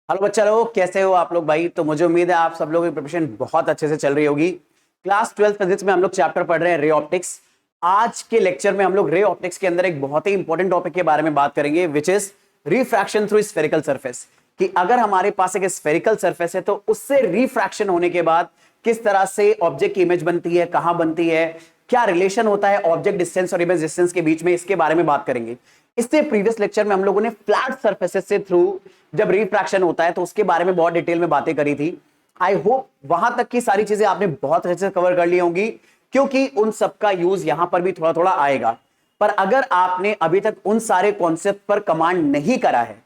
Hello बच्चा लोग, कैसे हो आप लोग भाई। तो मुझे उम्मीद है आप सब लोगों की प्रिपरेशन बहुत अच्छे से चल रही होगी। क्लास 12 फिजिक्स में हम लोग चैप्टर पढ़ रहे हैं रे ऑप्टिक्स। आज के लेक्चर में हम लोग रे ऑप्टिक्स के अंदर एक बहुत ही इंपॉर्टेंट टॉपिक के बारे में बात करेंगे, which is refraction through spherical surface. कि अगर हमारे पास एक स्फेरिकल सरफेस है तो उससे रिफ्रैक्शन होने के बाद किस तरह से ऑब्जेक्ट की इमेज बनती है, कहां बनती है, क्या रिलेशन होता है ऑब्जेक्ट डिस्टेंस और इमेज डिस्टेंस के बीच में, इसके बारे में बात करेंगे। इससे प्रीवियस लेक्चर में हम लोगों ने फ्लैट सरफेसेस से थ्रू जब रिफ्रैक्शन होता है तो उसके बारे में बहुत डिटेल में बातें करी थी। आई होप वहां तक की सारी चीजें आपने बहुत अच्छे से कवर कर ली होंगी, क्योंकि उन सबका यूज यहां पर भी थोड़ा थोड़ा आएगा। पर अगर आपने अभी तक उन सारे कॉन्सेप्ट पर कमांड नहीं करा है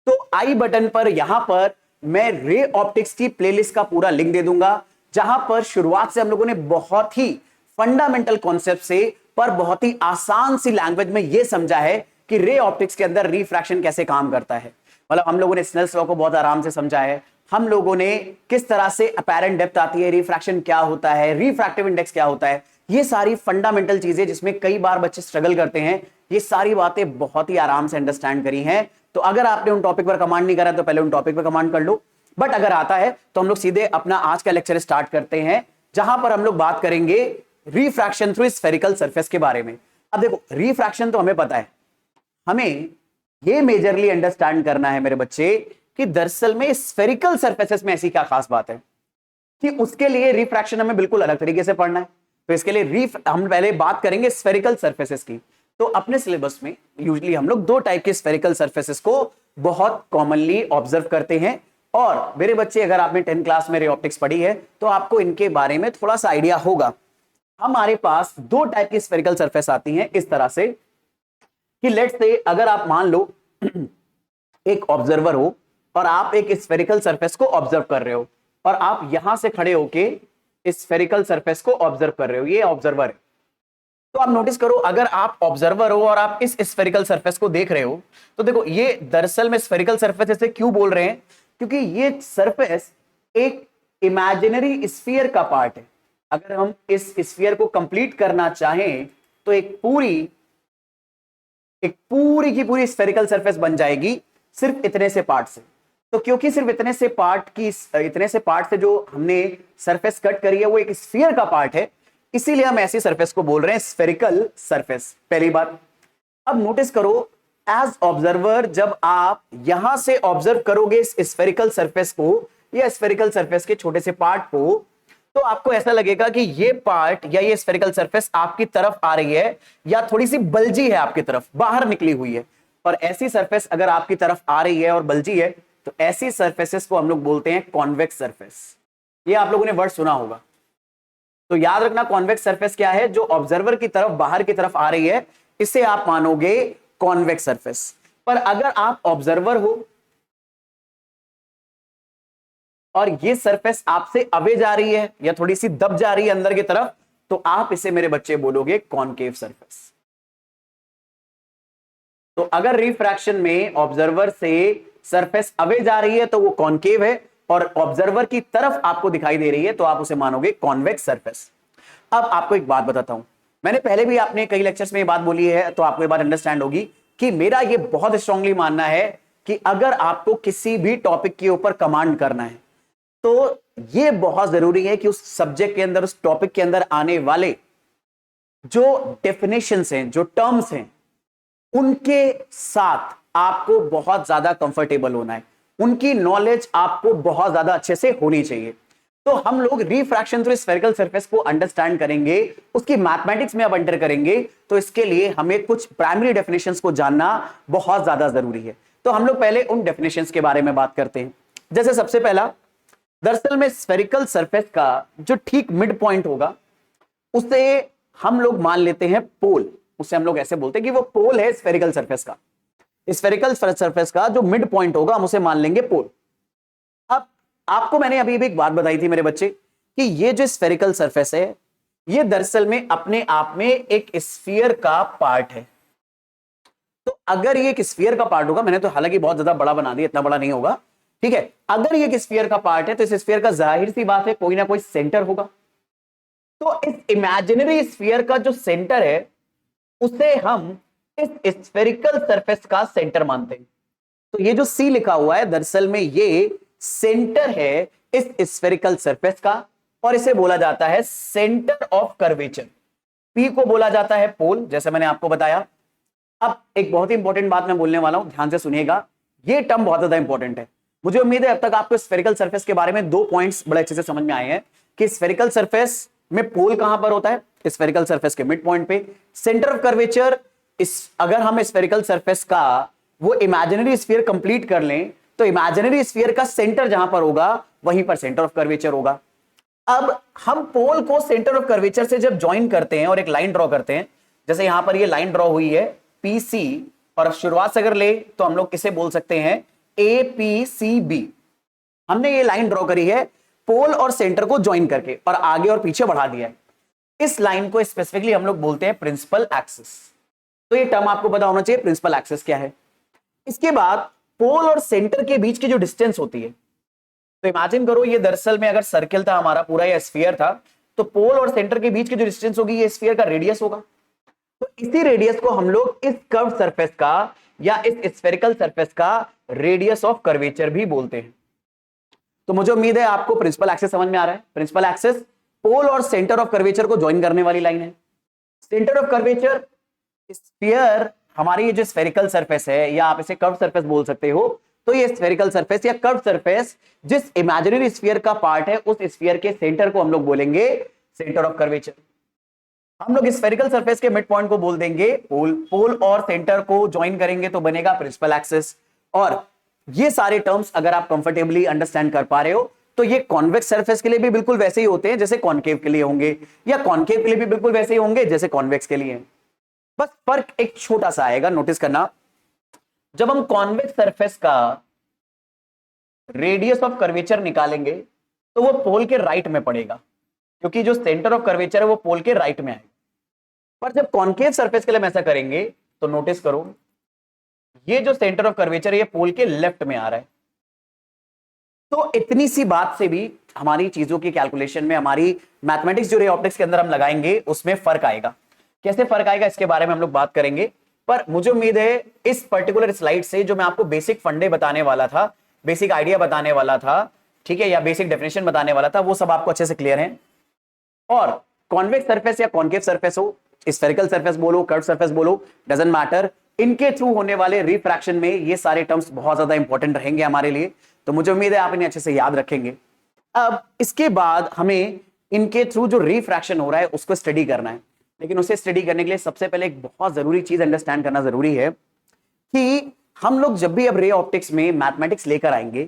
तो आई बटन पर यहां पर मैं रे ऑप्टिक्स की प्लेलिस्ट का पूरा लिंक दे दूंगा, जहां पर शुरुआत से हम लोगों ने बहुत ही फंडामेंटल कॉन्सेप्ट से पर बहुत ही आसान सी लैंग्वेज में यह समझा है कि रे ऑप्टिक्स के अंदर रिफ्रैक्शन कैसे काम करता है। मतलब हम लोगों ने स्नेल्स लॉ को बहुत आराम से समझा है, हम लोगों ने किस तरह से अपैरेंट डेप्थ आती है, रिफ्रैक्शन क्या होता है, रिफ्रैक्टिव इंडेक्स क्या होता है, ये सारी फंडामेंटल चीजें जिसमें कई बार बच्चे स्ट्रगल करते हैं, ये सारी बातें बहुत ही आराम से अंडरस्टैंड करी हैं। तो अगर आपने उन टॉपिक पर कमांड नहीं करा तो पहले उन टॉपिक पर कमांड कर लो, बट अगर आता है तो हम लोग सीधे अपना आज का लेक्चर स्टार्ट करते हैं, जहां पर हम लोग बात करेंगे रिफ्रैक्शन थ्रू स्फेरिकल सरफेस के बारे में। अब देखो, रिफ्रैक्शन तो हमें पता है, हमें यह मेजरली अंडरस्टैंड करना है मेरे बच्चे कि दरअसल में स्फेरिकल सरफेसेस में ऐसी क्या खास बात है कि उसके लिए रिफ्रैक्शन हमें बिल्कुल अलग तरीके से पढ़ना है। तो इसके लिए हम पहले बात करेंगे स्फेरिकल सरफेसेस की। तो अपने सिलेबस में यूजुअली हम लोग दो टाइप के स्फेरिकल सरफेसेस को बहुत कॉमनली ऑब्जर्व करते हैं। और मेरे बच्चे, अगर आपने 10th क्लास में रे ऑप्टिक्स पढ़ी है तो आपको इनके बारे में थोड़ा सा आइडिया होगा। हमारे पास दो टाइप की स्फेरिकल सरफेस आती हैं इस तरह से कि लेट्स से अगर आप मान लो एक ऑब्जर्वर हो और आप एक स्फेरिकल सरफेस को ऑब्जर्व कर रहे हो, और आप यहां से खड़े होके स्फेरिकल सरफेस को ऑब्जर्व कर रहे हो, ये ऑब्जर्वर है। तो आप नोटिस करो, अगर आप ऑब्जर्वर हो और आप इस स्फेरिकल सरफेस को देख रहे हो तो देखो, ये दरअसल में स्फेरिकल सरफेस ऐसे क्यों बोल रहे हैं, क्योंकि ये सरफेस एक इमेजिनरी स्फीयर का पार्ट है। अगर हम इस स्फीयर को कंप्लीट करना चाहें तो एक पूरी की पूरी स्फेरिकल सरफेस बन जाएगी सिर्फ इतने से पार्ट से। तो क्योंकि सिर्फ इतने से पार्ट से जो हमने सरफेस कट करी है वो एक स्फीयर का पार्ट है, इसीलिए हम ऐसी सरफेस को बोल रहे हैं स्फेरिकल सरफेस। पहली बात। अब नोटिस करो, एज ऑब्जर्वर जब आप यहां से ऑब्जर्व करोगे इस स्फेरिकल सरफेस को या स्फेरिकल सरफेस के छोटे से पार्ट को, तो आपको ऐसा लगेगा कि ये पार्ट या ये स्फेरिकल सरफेस आपकी तरफ आ रही है या थोड़ी सी बल्जी है, आपकी तरफ बाहर निकली हुई है। और ऐसी सरफेस अगर आपकी तरफ आ रही है और बल्जी है तो ऐसी सरफेसेस को हम लोग बोलते हैं कॉन्वेक्स सरफेस। ये आप लोगों ने वर्ड सुना होगा। तो याद रखना, कॉन्वेक्स सरफेस क्या है, जो ऑब्जर्वर की तरफ बाहर की तरफ आ रही है, इसे आप मानोगे कॉन्वेक्स सरफेस। पर अगर आप ऑब्जर्वर हो और ये सरफेस आपसे अवे जा रही है या थोड़ी सी दब जा रही है अंदर की तरफ, तो आप इसे मेरे बच्चे बोलोगे कॉनकेव सरफेस। तो अगर रिफ्रैक्शन में ऑब्जर्वर से सरफेस अवे जा रही है तो वो कॉनकेव है, और ऑब्जर्वर की तरफ आपको दिखाई दे रही है तो आप उसे मानोगे कॉन्वेक्स सरफेस। अब आपको एक बात बताता हूं, मैंने पहले भी आपने कई लेक्चर्स में ये बात बोली है तो आपको ये बात अंडरस्टैंड होगी कि मेरा ये बहुत स्ट्रांगली मानना है कि अगर आपको किसी भी टॉपिक के ऊपर कमांड करना है तो यह बहुत जरूरी है कि उस सब्जेक्ट के अंदर, उस टॉपिक के अंदर आने वाले जो डेफिनेशंस हैं, जो टर्म्स हैं, उनके साथ आपको बहुत ज्यादा कंफर्टेबल होना है, उनकी नॉलेज आपको बहुत ज्यादा अच्छे से होनी चाहिए। तो हम लोग रिफ्रैक्शन थ्रू स्फेरिकल सरफेस को अंडरस्टैंड करेंगे, उसकी मैथमेटिक्स में अब एंटर करेंगे, तो इसके लिए हमें कुछ प्राइमरी डेफिनेशंस को जानना बहुत ज्यादा जरूरी है। तो हम लोग पहले उन डेफिनेशंस के बारे में बात करते हैं। जैसे सबसे पहला, दरअसल में स्फेरिकल सरफेस का जो ठीक मिड पॉइंट होगा उसे हम लोग मान लेते हैं पोल। उसे हम लोग ऐसे बोलते हैं कि वो पोल है स्फेरिकल सरफेस का। स्फेरिकल सरफेस का जो मिड पॉइंट होगा हम उसे मान लेंगे पोल। अब आपको मैंने अभी भी एक बात बताई थी मेरे बच्चे कि ये जो स्फेरिकल सरफेस है ये दरअसल में अपने आप में एक स्फीयर का पार्ट है। तो अगर ये एक स्फीयर का पार्ट होगा, मैंने तो हालांकि बहुत ज्यादा बड़ा बना दिया, इतना बड़ा नहीं होगा, ठीक है। अगर ये एक स्फीयर का पार्ट है तो इस स्फीयर का जाहिर सी बात है कोई ना कोई सेंटर होगा। तो इस इमेजिनरी स्फीयर का जो सेंटर है उसे हम इस स्फेरिकल सरफेस का सेंटर मानते हैं। तो ये जो सी लिखा हुआ है दरअसल में ये सेंटर है इस स्फेरिकल सरफेस का, और इसे बोला जाता है सेंटर ऑफ कर्वेचर। पी को बोला जाता है पोल, जैसे मैंने आपको बताया। अब एक बहुत ही इंपॉर्टेंट बात मैं बोलने वाला हूं, ध्यान से सुनिएगा, ये टर्म बहुत ज्यादा इंपॉर्टेंट है। मुझे उम्मीद है अब तक आपको स्फेरिकल सरफेस के बारे में 2 पॉइंट्स बड़े अच्छे से समझ में आए हैं कि स्फेरिकल सरफेस में पोल कहां पर होता है, स्फेरिकल सरफेस के मिड पॉइंट पे। सेंटर ऑफ कर्वेचर, अगर हम स्फेरिकल सरफेस का वो इमेजिनरी स्फीयर कंप्लीट कर लें तो इमेजिनरी स्फीयर का सेंटर जहां पर होगा वहीं पर सेंटर ऑफ कर्वेचर होगा। अब हम पोल को सेंटर ऑफ कर्वेचर से जब ज्वाइन करते हैं और एक लाइन ड्रॉ करते हैं, जैसे यहां पर ये लाइन ड्रॉ हुई है पीसी, और शुरुआत से अगर ले तो हम लोग किसे बोल सकते हैं, एपीसीबी। हमने ये लाइन ड्रॉ करी है पोल और सेंटर को ज्वाइन करके और आगे और पीछे बढ़ा दिया है। इस लाइन को स्पेसिफिकली हम लोग बोलते हैं प्रिंसिपल एक्सिस। तो ये टर्म आपको पता होना चाहिए प्रिंसिपल एक्सिस क्या है। इसके बाद पोल और सेंटर के बीच की जो डिस्टेंस होती है, तो इमेजिन करो ये दरअसल में अगर सर्कल था हमारा पूरा, या स्फीयर था, तो पोल और सेंटर के बीच की जो डिस्टेंस होगी ये स्फीयर का रेडियस होगा। तो इसी रेडियस को हम लोग इस कर्व सरफेस का या इस स्फेरिकल सरफेस का रेडियस ऑफ कर्वेचर भी बोलते हैं। तो मुझे उम्मीद है आपको प्रिंसिपल एक्सिस समझ में आ रहा है। प्रिंसिपल एक्सिस पोल और सेंटर ऑफ कर्वेचर को ज्वाइन करने वाली लाइन है। सेंटर ऑफ कर्वेचर, स्फीयर, हमारी ये जो स्फेरिकल सरफेस है या आप इसे कर्व सरफेस बोल सकते हो, तो ये स्फेरिकल सरफेस या कर्व सरफेस जिस इमेजिनरी स्फीयर का पार्ट है उस स्फीयर के सेंटर को हम लोग बोलेंगे सेंटर ऑफ कर्वेचर। हम लोग स्फेरिकल सरफेस के मिड पॉइंट को बोल देंगे पोल। पोल और सेंटर को ज्वाइन करेंगे तो बनेगा प्रिंसिपल एक्सिस। और ये सारे टर्म्स अगर आप कंफर्टेबली अंडरस्टैंड कर पा रहे हो तो ये कॉन्वेक्स सरफेस के लिए भी बिल्कुल वैसे ही होते हैं जैसे कॉनकेव के लिए होंगे, या कॉनकेव के लिए भी बिल्कुल वैसे ही होंगे जैसे कॉन्वेक्स के लिए। बस फर्क एक छोटा सा आएगा, नोटिस करना। जब हम कॉन्वेक्स सरफेस का रेडियस ऑफ कर्वेचर निकालेंगे तो वो पोल के राइट में पड़ेगा, क्योंकि जो सेंटर ऑफ कर्वेचर है वो पोल के राइट में आएगा। पर जब कॉनकेव सरफेस के लिए हम ऐसा करेंगे तो नोटिस करो ये जो सेंटर ऑफ कर्वेचर है ये पोल के लेफ्ट में आ रहा है। तो इतनी सी बात से भी हमारी चीजों की कैलकुलेशन में, हमारी मैथमेटिक्स जो रे ऑप्टिक्स के अंदर हम लगाएंगे उसमें फर्क आएगा। कैसे फर्क आएगा इसके बारे में हम लोग बात करेंगे। पर मुझे उम्मीद है इस पर्टिकुलर स्लाइड से जो मैं आपको बेसिक फंडे बताने वाला था, बेसिक आइडिया बताने वाला था, ठीक है, या बेसिक डेफिनेशन बताने वाला था, वो सब आपको अच्छे से क्लियर है। और कॉन्वेक्स सरफेस या कॉनकेव सरफेस हो, स्फेरिकल सरफेस बोलो, कर्व सरफेस बोलो, डजंट मैटर, इनके थ्रू होने वाले रिफ्रैक्शन में ये सारे टर्म्स बहुत ज्यादा इंपॉर्टेंट रहेंगे हमारे लिए। तो मुझे उम्मीद है आप इन्हें अच्छे से याद रखेंगे। अब इसके बाद हमें इनके थ्रू जो रिफ्रैक्शन हो रहा है उसको स्टडी करना है, लेकिन उसे स्टडी करने के लिए सबसे पहले एक बहुत जरूरी चीज अंडरस्टैंड करना जरूरी है कि हम लोग जब भी अब रे ऑप्टिक्स में मैथमेटिक्स लेकर आएंगे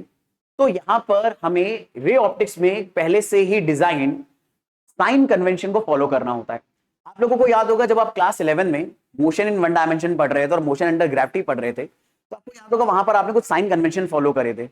तो यहां पर हमें रे ऑप्टिक्स में पहले से ही डिजाइन साइन कन्वेंशन को फॉलो करना होता है। आप लोगों को याद होगा जब आप क्लास 11 में मोशन इन वन डायमेंशन पढ़ रहे थे और मोशन अंडर ग्रेविटी पढ़ रहे थे तो आपको याद होगा वहां पर आपने कुछ साइन कन्वेंशन फॉलो करे थे।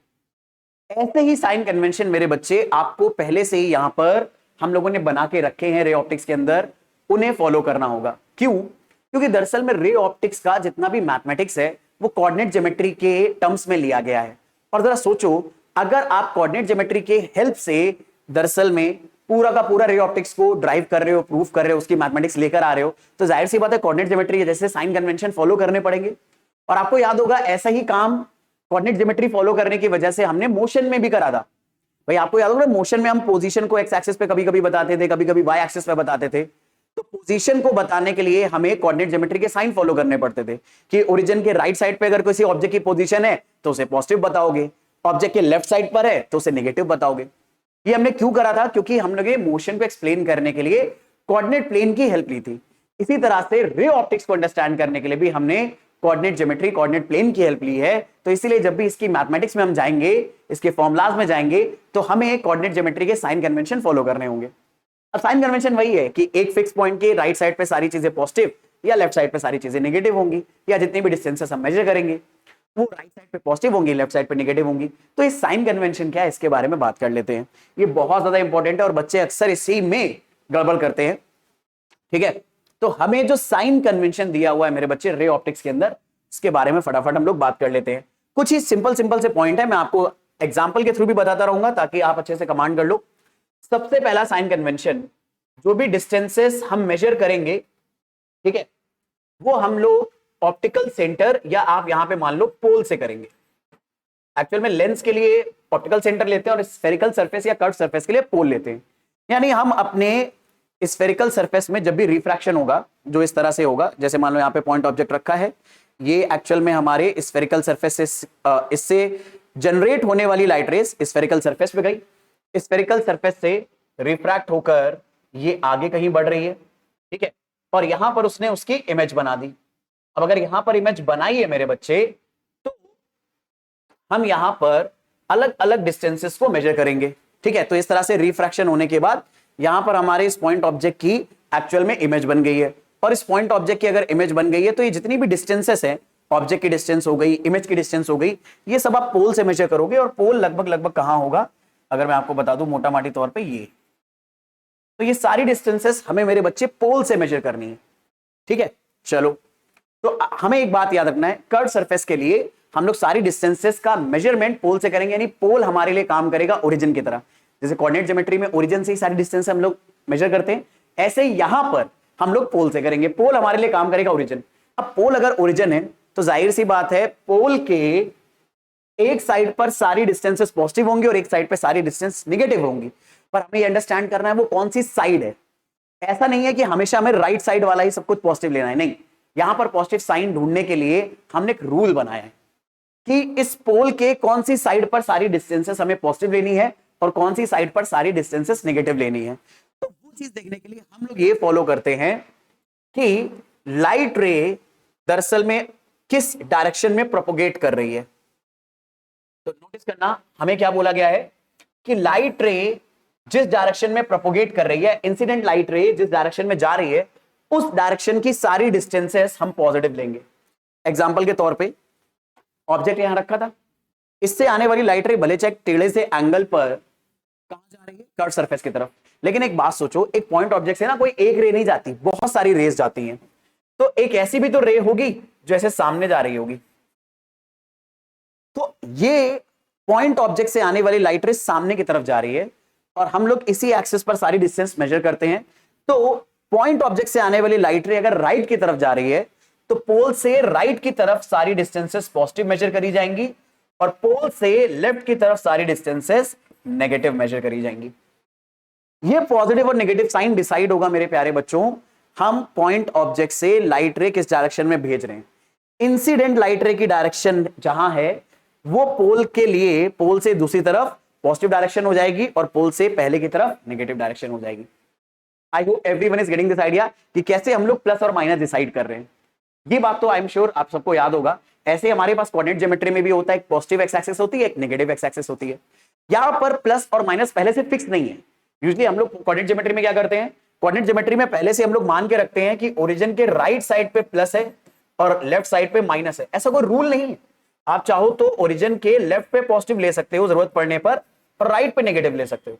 ऐसे ही साइन कन्वेंशन मेरे बच्चे आपको पहले से ही यहां पर हम लोगों ने बना के रखे हैं रे ऑप्टिक्स के अंदर, उन्हें फॉलो करना होगा। क्यों? क्योंकि दरअसल में रे ऑप्टिक्स का जितना भी मैथमेटिक्स है वो कोऑर्डिनेट ज्योमेट्री के टर्म्स में लिया गया है। और जरा सोचो अगर आप कोऑर्डिनेट ज्योमेट्री के हेल्प से दरअसल में पूरा का पूरा रे ऑप्टिक्स को ड्राइव कर रहे हो, प्रूफ कर रहे हो, उसकी मैथमेटिक्स लेकर आ रहे हो, तो जाहिर सी बात है कोऑर्डिनेट ज्योमेट्री के जैसे साइन कन्वेंशन फॉलो करने पड़ेंगे। और आपको याद होगा ऐसा ही काम कोऑर्डिनेट ज्योमेट्री फॉलो करने की वजह से हमने मोशन में भी करा था। भाई आपको याद होगा मोशन में हम पोजीशन को एक्स एक्सिस पे कभी कभी बताते थे, कभी कभी वाई एक्सिस पे बताते थे। तो पोजीशन को बताने के लिए हमें कोऑर्डिनेट ज्योमेट्री के साइन फॉलो करने पड़ते थे कि ओरिजिन के राइट साइड पे अगर किसी ऑब्जेक्ट की पोजीशन है तो उसे पॉजिटिव बताओगे, ऑब्जेक्ट के लेफ्ट साइड पर है तो उसे नेगेटिव बताओगे। ये हमने क्यों करा था? क्योंकि हम लोग मोशन को एक्सप्लेन करने के लिए कोऑर्डिनेट प्लेन की हेल्प ली थी। इसी तरह से रे ऑप्टिक्स को अंडरस्टैंड करने के लिए भी हमने कोऑर्डिनेट ज्योमेट्री, कोऑर्डिनेट प्लेन की हेल्प ली है। तो इसीलिए जब भी इसकी मैथमेटिक्स में हम जाएंगे, इसके फॉर्मुलाज में जाएंगे, तो हमें कोऑर्डिनेट ज्योमेट्री के साइन कन्वेंशन फॉलो करने होंगे। अब साइन कन्वेंशन वही है कि एक फिक्स पॉइंट के राइट साइड पे सारी चीजें पॉजिटिव या लेफ्ट साइड पे सारी चीजें नेगेटिव होंगी, या जितनी भी डिस्टेंसेस हम मेजर करेंगे वो राइट साइड पे पॉजिटिव होंगी, लेफ्ट साइड पे नेगेटिव होंगी। तो ये साइन कन्वेंशन क्या है इसके बारे में बात कर लेते हैं। ये बहुत ज्यादा इंपॉर्टेंट है और बच्चे अक्सर इसी में गड़बड़ करते हैं। ठीक है, तो हमें जो साइन कन्वेंशन दिया हुआ है मेरे बच्चे रे ऑप्टिक्स के अंदर, इसके बारे में फटाफट हम लोग बात कर लेते हैं। कुछ ही सिंपल से पॉइंट है, मैं आपको एग्जाम्पल के थ्रू भी बताता रहूंगा ताकि आप अच्छे से कमांड कर लो। सबसे पहला साइन कन्वेंशन, जो भी डिस्टेंसेस हम मेजर करेंगे, ठीक है, वो हम लोग ऑप्टिकल सेंटर या आप यहां पे मान लो पोल से करेंगे। एक्चुअल में लेंस के लिए ऑप्टिकल सेंटर लेते हैं और स्फेरिकल सरफेस या कर्व सरफेस के लिए पोल लेते हैं। यानी हम अपने स्फेरिकल सरफेस में जब भी रिफ्रैक्शन होगा जो इस तरह से होगा, जैसे मान लो यहाँ पे पॉइंट ऑब्जेक्ट रखा है, ये एक्चुअल में हमारे स्फेरिकल सरफेस से इससे जनरेट होने वाली लाइट रेस स्फेरिकल सरफेस पे गई, स्फेरिकल सरफेस से रिफ्रैक्ट होकर ये आगे कहीं बढ़ रही है, ठीक है, और यहां पर उसने उसकी इमेज बना दी। अब अगर यहां पर इमेज बनाई है मेरे बच्चे, तो हम यहां पर अलग अलग डिस्टेंसेस को मेजर करेंगे, ठीक है। तो इस तरह से रिफ्रैक्शन होने के बाद यहां पर हमारे इस पॉइंट ऑब्जेक्ट की एक्चुअल में इमेज बन गई है, और इस पॉइंट ऑब्जेक्ट की अगर इमेज बन गई है तो ये जितनी भी डिस्टेंसेस है, ऑब्जेक्ट की डिस्टेंस हो गई, इमेज की डिस्टेंस हो गई, ये सब आप पोल से मेजर करोगे। और पोल लगभग लगभग कहां होगा, अगर मैं आपको बता दूं मोटा माटी तौर पे ये, तो ये सारी डिस्टेंसेस हमें मेरे बच्चे पोल से मेजर करनी है, ठीक है। चलो, तो हमें एक बात याद रखना है, कर्व सरफेस के लिए हम लोग सारी डिस्टेंसेस का मेजरमेंट पोल से करेंगे, यानी पोल हमारे लिए काम करेगा ओरिजिन की तरह। जैसे कोऑर्डिनेट ज्योमेट्री में ओरिजिन से ही सारी डिस्टेंस हम लोग मेजर करते हैं, ऐसे ही यहां पर हम लोग पोल से करेंगे, पोल हमारे लिए काम करेगा ओरिजिन। अब पोल अगर ओरिजिन है तो जाहिर सी बात है पोल के एक साइड पर सारी डिस्टेंसेस पॉजिटिव होंगी और एक साइड पर सारी डिस्टेंस निगेटिव होंगी, पर हमें ये अंडरस्टैंड करना है वो कौन सी साइड है। ऐसा नहीं है कि हमेशा हमें राइट साइड वाला ही सब कुछ पॉजिटिव लेना है, नहीं, यहां पर पॉजिटिव साइन ढूंढने के लिए हमने एक रूल बनाया है कि इस पोल के कौन सी साइड पर सारी डिस्टेंसेस हमें पॉजिटिव लेनी है और कौन सी साइड पर सारी डिस्टेंसेस नेगेटिव लेनी है। तो वो चीज देखने के लिए हम लोग ये फॉलो करते हैं कि लाइट रे दरअसल में किस डायरेक्शन में प्रोपोगेट कर रही है। तो नोटिस करना, हमें क्या बोला गया है कि लाइट रे जिस डायरेक्शन में प्रोपोगेट कर रही है, इंसिडेंट लाइट रे जिस डायरेक्शन में जा रही है, उस डायरेक्शन की सारी डिस्टेंसेस हम पॉजिटिव लेंगे। एग्जांपल के तौर पे ऑब्जेक्ट यहां रखा था, इससे आने वाली लाइट रे भले चाहे टेढ़े से एंगल पर कहां जा रही है, कर्व सरफेस की तरफ। लेकिन एक बात सोचो, एक पॉइंट ऑब्जेक्ट से ना कोई एक रे नहीं जाती, बहुत सारी रेस जाती हैं, तो एक ऐसी भी तो रे होगी जो ऐसे सामने जा रही होगी। तो ये पॉइंट ऑब्जेक्ट से आने वाली लाइट रे सामने की तरफ जा रही है और हम लोग इसी एक्सिस पर सारी डिस्टेंस मेजर करते हैं। तो पॉइंट ऑब्जेक्ट से आने वाली लाइट रे अगर राइट की तरफ जा रही है तो पोल से राइट की तरफ सारी डिस्टेंसेस पॉजिटिव मेजर करी जाएंगी और पोल से लेफ्ट की तरफ सारी डिस्टेंसेस नेगेटिव मेजर करी जाएंगी। ये पॉजिटिव और नेगेटिव साइन डिसाइड होगा मेरे प्यारे बच्चों, हम पॉइंट ऑब्जेक्ट से लाइट रे किस डायरेक्शन में भेज रहे हैं। इंसिडेंट लाइट रे की डायरेक्शन जहां है वो पोल के लिए पोल से दूसरी तरफ पॉजिटिव डायरेक्शन हो जाएगी और पोल से पहले की तरफ नेगेटिव डायरेक्शन हो जाएगी। I hope everyone is getting this idea कि कैसे हम लोग प्लस और माइनस डिसाइड कर रहे हैं। ये बात तो आई एम श्योर आप सबको याद होगा। ऐसे हमारे पास कोऑर्डिनेट ज्योमेट्री में भी होता है, एक पॉजिटिव एक्स एक्सिस होती है, एक नेगेटिव एक्स एक्सिस होती है। यहां पर प्लस और माइनस पहले से फिक्स नहीं है। यूजुअली हम लोग कोऑर्डिनेट ज्योमेट्री में क्या करते हैं, कोऑर्डिनेट ज्योमेट्री में पहले से हम लोग मान के रखते हैं कि ओरिजिन के राइट साइड पे प्लस है और लेफ्ट साइड पे माइनस है। ऐसा कोई रूल नहीं है, आप चाहो तो ओरिजिन के लेफ्ट पे पॉजिटिव ले सकते हो जरूरत पड़ने पर और राइट पे नेगेटिव ले सकते हो।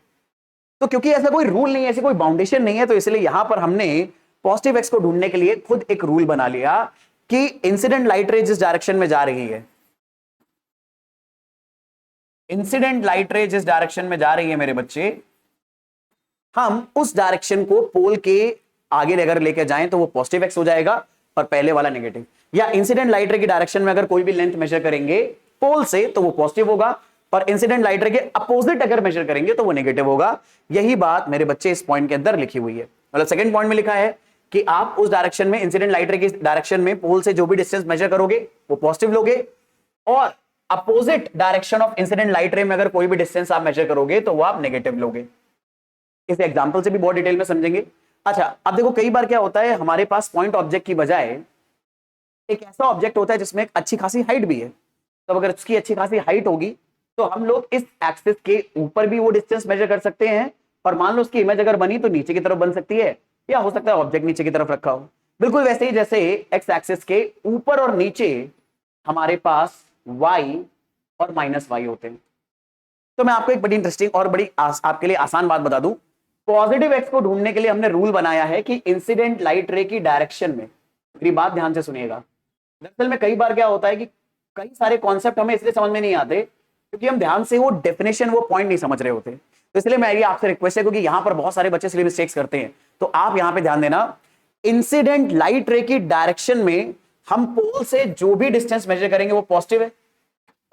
तो क्योंकि ऐसा कोई रूल नहीं है, ऐसी कोई बाउंडेशन नहीं है, तो इसलिए यहां पर हमने पॉजिटिव एक्स को ढूंढने के लिए खुद एक रूल बना लिया कि इंसिडेंट लाइट रे जिस डायरेक्शन में जा रही है, इंसिडेंट लाइट रे जिस डायरेक्शन में जा रही है मेरे बच्चे, हम उस डायरेक्शन को पोल के आगे अगर लेकर जाएं तो वो पॉजिटिव एक्स हो जाएगा और पहले वाला नेगेटिव। या इंसिडेंट लाइट रे की डायरेक्शन में अगर कोई भी लेंथ मेजर करेंगे पोल से तो वो पॉजिटिव होगा और इंसिडेंट लाइट रे के अपोजिट अगर मेजर करेंगे तो वो नेगेटिव होगा। यही बात मेरे बच्चे इस पॉइंट के अंदर लिखी हुई है। मतलब सेकंड पॉइंट में लिखा है कि आप उस डायरेक्शन में इंसिडेंट लाइट रे की डायरेक्शन में पोल से जो भी डिस्टेंस मेजर करोगे वो पॉजिटिव लोगे और opposite direction of incident light रे में अगर कोई भी डिस्टेंस आप मेजर करोगे तो वो आप नेगेटिव लोगे। इस एग्जांपल से भी बहुत डिटेल में समझेंगे। अच्छा, अब देखो कई बार क्या होता है, हमारे पास पॉइंट ऑब्जेक्ट की बजाय एक ऐसा ऑब्जेक्ट होता है जिसमें एक अच्छी खासी हाइट भी है। तो अगर उसकी अच्छी खासी हाइट होगी तो हम लोग इस एक्सिस के ऊपर भी वो डिस्टेंस मेजर कर सकते हैं और मान लो उसकी इमेज अगर बनी तो नीचे की तरफ बन सकती है या हो सकता है ऑब्जेक्ट नीचे की तरफ रखा हो। बिल्कुल वैसे ही जैसे एक्स एक्सिस के ऊपर और नीचे हमारे पास वाई और माइनस वाई होते हैं। तो मैं आपको एक बड़ी इंटरेस्टिंग और बड़ी आपके लिए आसान बात बता दूं, पॉजिटिव एक्स को ढूंढने के लिए हमने रूल बनाया है कि इंसिडेंट लाइट रे की डायरेक्शन में, मेरी बात ध्यान से सुनिएगा। दरअसल में कई बार क्या होता है कि कई सारे कॉन्सेप्ट हमें इसलिए समझ में नहीं आते क्योंकि हम ध्यान से वो डेफिनेशन वो पॉइंट नहीं समझ रहे होते। तो इसलिए मेरी आपसे रिक्वेस्ट है, क्योंकि यहां पर बहुत सारे बच्चे इसलिए मिस्टेक्स करते हैं, तो आप यहां पे ध्यान देना। इंसिडेंट लाइट रे की डायरेक्शन में हम पोल से जो भी डिस्टेंस मेजर करेंगे वो पॉजिटिव है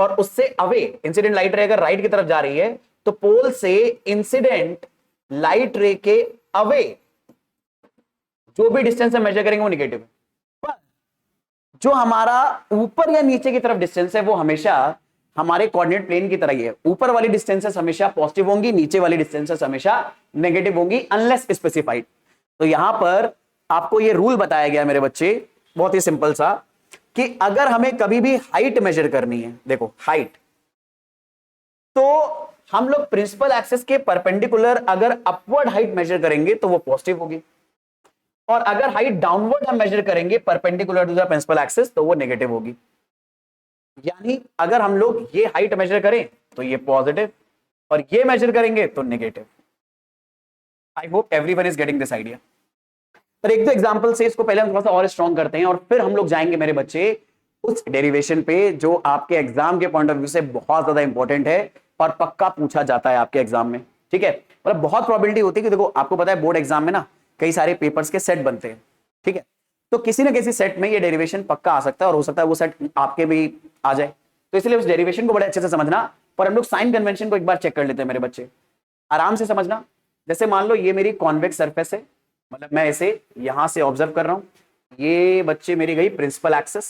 और उससे अवे इंसिडेंट लाइट रे अगर राइट की तरफ जा रही है तो पोल से इंसिडेंट लाइट रे के अवे जो भी डिस्टेंस हम मेजर करेंगे वो निगेटिव है। पर जो हमारा ऊपर या नीचे की तरफ डिस्टेंस है वो हमेशा हमारे कोऑर्डिनेट प्लेन की तरह ही है। ऊपर वाली डिस्टेंसेस हमेशा पॉजिटिव होंगी, नीचे वाली डिस्टेंसेस हमेशा नेगेटिव होंगी अनलेस स्पेसिफाइड। तो यहां पर आपको ये रूल बताया गया मेरे बच्चे, बहुत ही सिंपल सा, कि अगर हमें कभी भी हाइट मेजर करनी है, देखो हाइट, तो हम लोग प्रिंसिपल एक्सिस के परपेंडिकुलर अगर अपवर्ड हाइट मेजर करेंगे तो वो पॉजिटिव होगी, और अगर हाइट डाउनवर्ड हम मेजर करेंगे perpendicular to the principal axis तो वो नेगेटिव होगी। यानी अगर हम लोग ये हाइट मेजर करें तो ये पॉजिटिव और ये मेजर करेंगे तो negative. I hope everyone is getting this idea. पर एक दो एग्जांपल से इसको पहले हम थोड़ा सा और स्ट्रॉन्ग करते हैं और फिर हम लोग जाएंगे मेरे बच्चे उस डेरिवेशन पे जो आपके एग्जाम के पॉइंट ऑफ व्यू से बहुत ज्यादा इंपॉर्टेंट है और पक्का पूछा जाता है आपके एग्जाम में। ठीक है, मतलब बहुत प्रोबेबिलिटी होती है कि देखो आपको पता है बोर्ड एग्जाम में ना कई सारे पेपर्स के सेट बनते हैं। ठीक है, तो किसी ना किसी सेट में ये डेरिवेशन पक्का आ सकता है और हो सकता है वो सेट आपके भी आ जाए, तो इसलिए उस डेरिवेशन को बड़े अच्छे से समझना। पर हम लोग साइन कन्वेंशन को एक बार चेक कर लेते हैं मेरे बच्चे, आराम से समझना। जैसे मान लो ये मेरी कॉन्वेक्स सरफेस है, मतलब मैं इसे यहां से ऑब्जर्व कर रहा हूं, ये बच्चे मेरी गई प्रिंसिपल एक्सिस,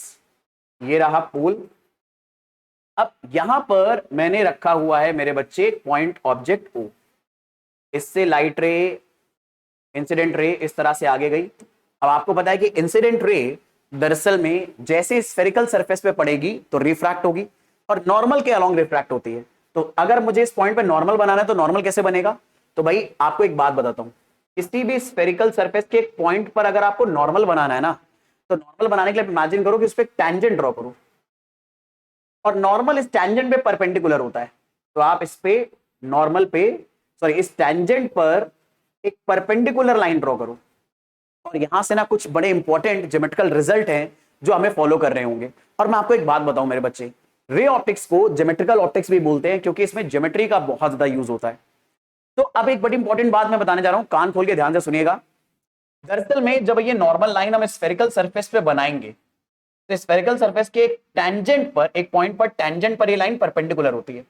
ये रहा पोल। अब यहां पर मैंने रखा हुआ है मेरे बच्चे पॉइंट ऑब्जेक्ट ओ, इससे लाइट रे इंसिडेंट रे इस तरह से आगे गई। अब आपको पता है कि इंसिडेंट रे दरअसल में जैसे स्फेरिकल सरफेस पे पड़ेगी तो रिफ्रैक्ट होगी और नॉर्मल के अलोंग रिफ्रैक्ट होती है। तो अगर मुझे इस पॉइंट पे नॉर्मल बनाना है तो नॉर्मल कैसे बनेगा? तो भाई आपको एक बात बताता हूं, किसी भी स्फेरिकल सरफेस के एक पॉइंट पर अगर आपको नॉर्मल बनाना है ना, तो नॉर्मल बनाने के लिए इमेजिन करो कि उस पर टैंजेंट ड्रॉ करो और नॉर्मल इस टैंजेंट पे परपेंडिकुलर होता है। तो आप इस पे नॉर्मल पे सॉरी इस टैंजेंट पर एक परपेंडिकुलर लाइन ड्रॉ करो और यहां से ना कुछ बड़े इंपॉर्टेंट ज्योमेट्रिकल रिजल्ट हैं जो हमें फॉलो कर रहे होंगे। और मैं आपको एक बात बताऊं मेरे बच्चे, रे ऑप्टिक्स को ज्योमेट्रिकल ऑप्टिक्स भी बोलते हैं क्योंकि इसमें ज्योमेट्री का बहुत ज्यादा यूज होता है। तो अब एक बड़ी इंपॉर्टेंट बात मैं बताने जा रहा हूं, कान खोल के ध्यान से सुनिएगा। दरअसल में जब ये नॉर्मल लाइन हम स्फेरिकल सरफेस पे बनाएंगे तो स्फेरिकल सरफेस के एक टैंजेंट पर, एक पॉइंट पर टैंजेंट पर ये लाइन परपेंडिकुलर होती है।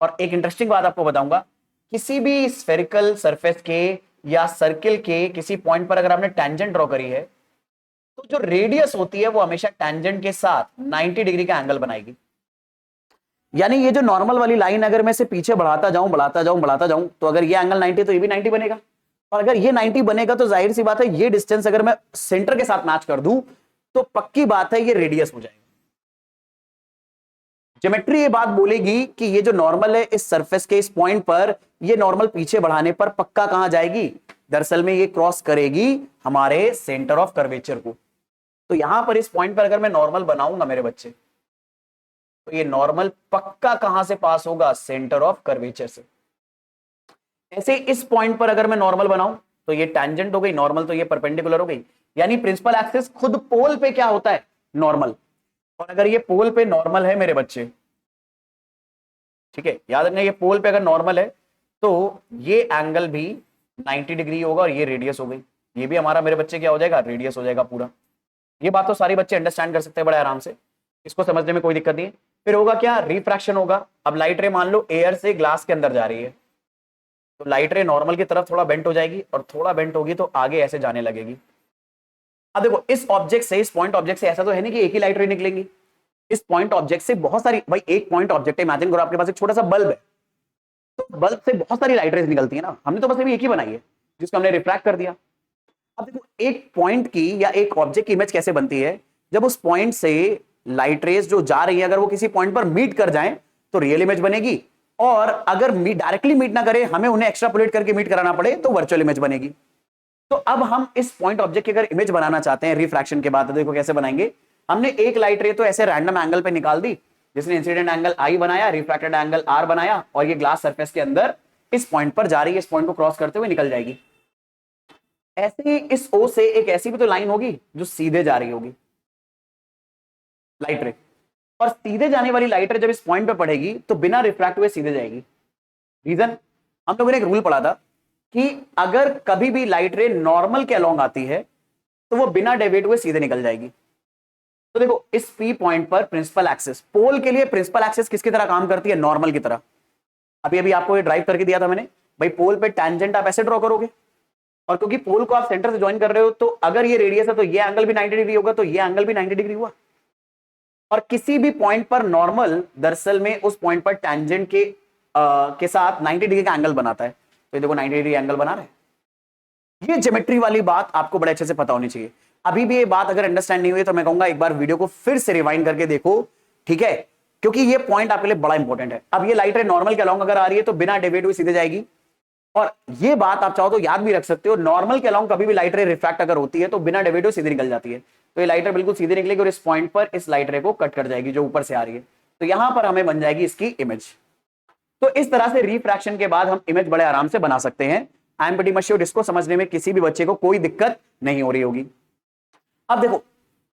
और एक इंटरेस्टिंग बात आपको बताऊंगा, किसी भी स्फेरिकल सरफेस के या सर्किल के किसी पॉइंट पर अगर आपने टैंजेंट ड्रॉ करी है तो जो रेडियस होती है वो हमेशा टैंजेंट के साथ 90 डिग्री का एंगल बनाएगी। यानी ये जो नॉर्मल वाली लाइन अगर मैं इसे पीछे बढ़ाता जाऊं तो अगर ये एंगल 90 तो ये भी 90 बनेगा, और अगर ये 90 बनेगा तो जाहिर सी बात है ये डिस्टेंस अगर मैं सेंटर के साथ मैच कर दूं तो पक्की बात है ये रेडियस हो जाएगा। ज्योमेट्री ये बात बोलेगी कि ये जो नॉर्मल है इस सरफेस के इस पॉइंट पर, ये नॉर्मल पीछे बढ़ाने पर पक्का कहां जाएगी? दरअसल में ये क्रॉस करेगी हमारे सेंटर ऑफ कर्वेचर को। तो यहां पर इस पॉइंट पर अगर मैं नॉर्मल बनाऊंगा मेरे बच्चे, तो ये नॉर्मल पक्का कहां से पास होगा? सेंटर ऑफ कर्वेचर से। ऐसे इस पॉइंट पर अगर मैं नॉर्मल बनाऊं तो ये टैंजेंट हो गई, नॉर्मल तो ये परपेंडिकुलर हो गई। यानी प्रिंसिपल एक्सिस खुद पोल पे क्या होता है? नॉर्मल। और अगर ये पोल पे नॉर्मल है मेरे बच्चे, ठीक है, याद रखना ये पोल पे अगर नॉर्मल है तो ये एंगल भी 90 डिग्री होगा और ये रेडियस हो गई, ये भी हमारा मेरे बच्चे क्या हो जाएगा? रेडियस हो जाएगा पूरा। ये बात तो सारे बच्चे अंडरस्टैंड कर सकते हैं बड़े आराम से, इसको समझने में कोई दिक्कत नहीं है। फिर होगा क्या? रिफ्रैक्शन होगा। अब लाइट रे मान लो एयर से ग्लास के अंदर जा रही है तो लाइट रे नॉर्मल की तरफ थोड़ा बेंट हो जाएगी और थोड़ा बेंट होगी तो आगे ऐसे जाने लगेगी। अब देखो इस ऑब्जेक्ट से, इस पॉइंट ऑब्जेक्ट से ऐसा तो है नहीं कि एक ही लाइट रे निकलेंगी, इस पॉइंट ऑब्जेक्ट से बहुत सारी, भाई एक पॉइंट ऑब्जेक्ट है, इमेजिन करो आपके पास एक छोटा सा बल्ब है, तो बल्ब से बहुत सारी लाइट रेज निकलती है ना, हमने तो बस अभी एक ही बनाई है जिसको हमने रिफ्रैक्ट कर दिया। अब देखो एक पॉइंट की या एक ऑब्जेक्ट की इमेज कैसे बनती है? जब उस पॉइंट से लाइट रेज जो जा रही है अगर वो किसी पॉइंट पर मीट कर जाए तो रियल इमेज बनेगी, और अगर डायरेक्टली मीट ना करे, हमें उन्हें एक्स्ट्रापोलेट करके मीट कराना पड़े तो वर्चुअल इमेज बनेगी। तो अब हम इस पॉइंट ऑब्जेक्ट की अगर इमेज बनाना चाहते हैं रिफ्रैक्शन के बाद, तो देखो कैसे बनाएंगे। हमने एक लाइट रे तो ऐसे रैंडम एंगल पे निकाल दी जिसने इंसिडेंट एंगल आई बनाया, रिफ्रैक्टेड एंगल आर बनाया, और ये ग्लास सरफेस के अंदर इस पॉइंट पर जा रही है, इस पॉइंट को क्रॉस करते हुए निकल जाएगी। ऐसे ही इस ओ से एक ऐसी भी तो लाइन होगी जो सीधे जा रही होगी लाइट रे, और सीधे जाने वाली लाइट रे जब इस पॉइंट पे पड़ेगी तो बिना रिफ्रैक्ट हुए सीधे जाएगी। रीजन, हम लोगों ने एक रूल पढ़ा था कि अगर कभी भी लाइट रे नॉर्मल के अलोंग आती है तो वो बिना डेविएट हुए सीधे निकल जाएगी। तो देखो इस पी पॉइंट पर प्रिंसिपल एक्सिस, पोल के लिए प्रिंसिपल एक्सिस किसकी तरह काम करती है? नॉर्मल की तरह। अभी अभी आपको ये ड्राइव करके दिया था मैंने, भाई पोल पे टैंजेंट आप ऐसे ड्रॉ करोगे, और क्योंकि पोल को आप सेंटर से ज्वाइन कर रहे हो, तो अगर ये रेडियस है तो ये एंगल भी 90 डिग्री होगा, तो ये एंगल भी 90 डिग्री हुआ। और किसी भी पॉइंट पर नॉर्मल दरअसल में उस पॉइंट पर टैंजेंट के साथ 90 डिग्री का एंगल बनाता है। तो ये देखो 90 डिग्री एंगल बना रहे हैं। ये ज्योमेट्री वाली बात आपको बड़े अच्छे से पता होनी चाहिए। अभी भी ये बात अगर अंडरस्टैंड नहीं हुई तो मैं कहूंगा एक बार वीडियो को फिर से रिवाइंड करके देखो, ठीक है, क्योंकि ये पॉइंट आपके लिए बड़ा इंपॉर्टेंट है। अब ये लाइट रे नॉर्मल के अलोंग अगर आ रही है तो बिना डेविएट हुए सीधे जाएगी, और ये बात आप चाहो तो याद भी रख सकते हो, नॉर्मल के अलोंग कभी भी लाइट रे रिफ्रैक्ट अगर होती है तो बिना डेविएट हुए सीधे निकल जाती है। तो ये लाइट रे बिल्कुल सीधे निकलेगी और इस पॉइंट पर इस लाइट रे को कट कर जाएगी जो ऊपर से आ रही है। तो यहां पर हमें बन जाएगी इसकी इमेज। तो इस तरह से रिफ्रैक्शन के बाद हम इमेज बड़े आराम से बना सकते हैं। आई एम प्रीटी मच श्योर इसको समझने में किसी भी बच्चे को कोई दिक्कत नहीं हो रही होगी। अब देखो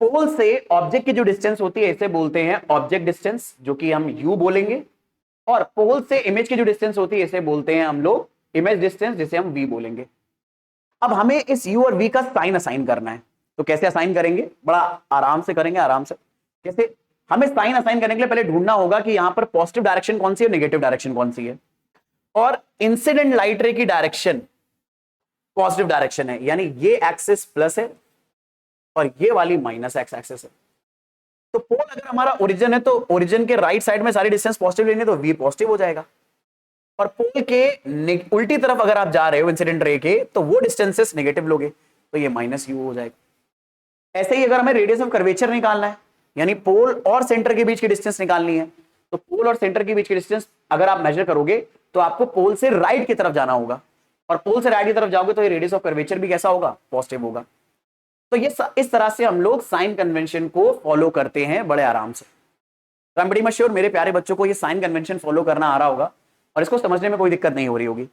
पोल से ऑब्जेक्ट की जो डिस्टेंस होती है इसे बोलते हैं ऑब्जेक्ट डिस्टेंस, जो कि हम u बोलेंगे, और पोल से इमेज की जो डिस्टेंस होती है इसे बोलते हैं हम लोग इमेज डिस्टेंस, जिसे हम v बोलेंगे। अब हमें इस u और v का साइन असाइन करना है। तो कैसे असाइन करेंगे? बड़ा आराम से करेंगे, आराम से। कैसे? हमें साइन असाइन करने के लिए पहले ढूंढना होगा कि यहां पर पॉजिटिव डायरेक्शन कौन सी है, नेगेटिव डायरेक्शन कौन सी है। और इंसिडेंट लाइट रे की डायरेक्शन पॉजिटिव डायरेक्शन है, यानी ये एक्सिस प्लस है और ये वाली माइनस एक्स एक्सिस है। तो पोल अगर हमारा ओरिजिन है तो ओरिजिन के राइट साइड में सारी डिस्टेंस पॉजिटिव लेंगे तो v पॉजिटिव हो जाएगा, और पोल के उल्टी तरफ अगर आप जा रहे हो इंसिडेंट रे के तो वो डिस्टेंसेस नेगेटिव लोगे, तो ये माइनस u हो जाएगा। ऐसे ही अगर हमें रेडियस ऑफ कर्वेचर निकालना है, यानी पोल और सेंटर के बीच की डिस्टेंस निकालनी है, तो पोल और सेंटर के बीच की डिस्टेंस अगर आप मेजर करोगे तो आपको पोल से राइट की तरफ जाना होगा, और पोल से राइट की तरफ जाओगे तो ये रेडियस ऑफ कर्वेचर भी कैसा होगा? पॉजिटिव होगा। तो ये इस तरह से हम लोग साइन कन्वेंशन को फॉलो करते हैं बड़े आराम से। तो I am pretty much sure मेरे प्यारे बच्चों को ये साइन कन्वेंशन फॉलो करना आ रहा होगा और इसको समझने में कोई दिक्कत नहीं हो रही होगी।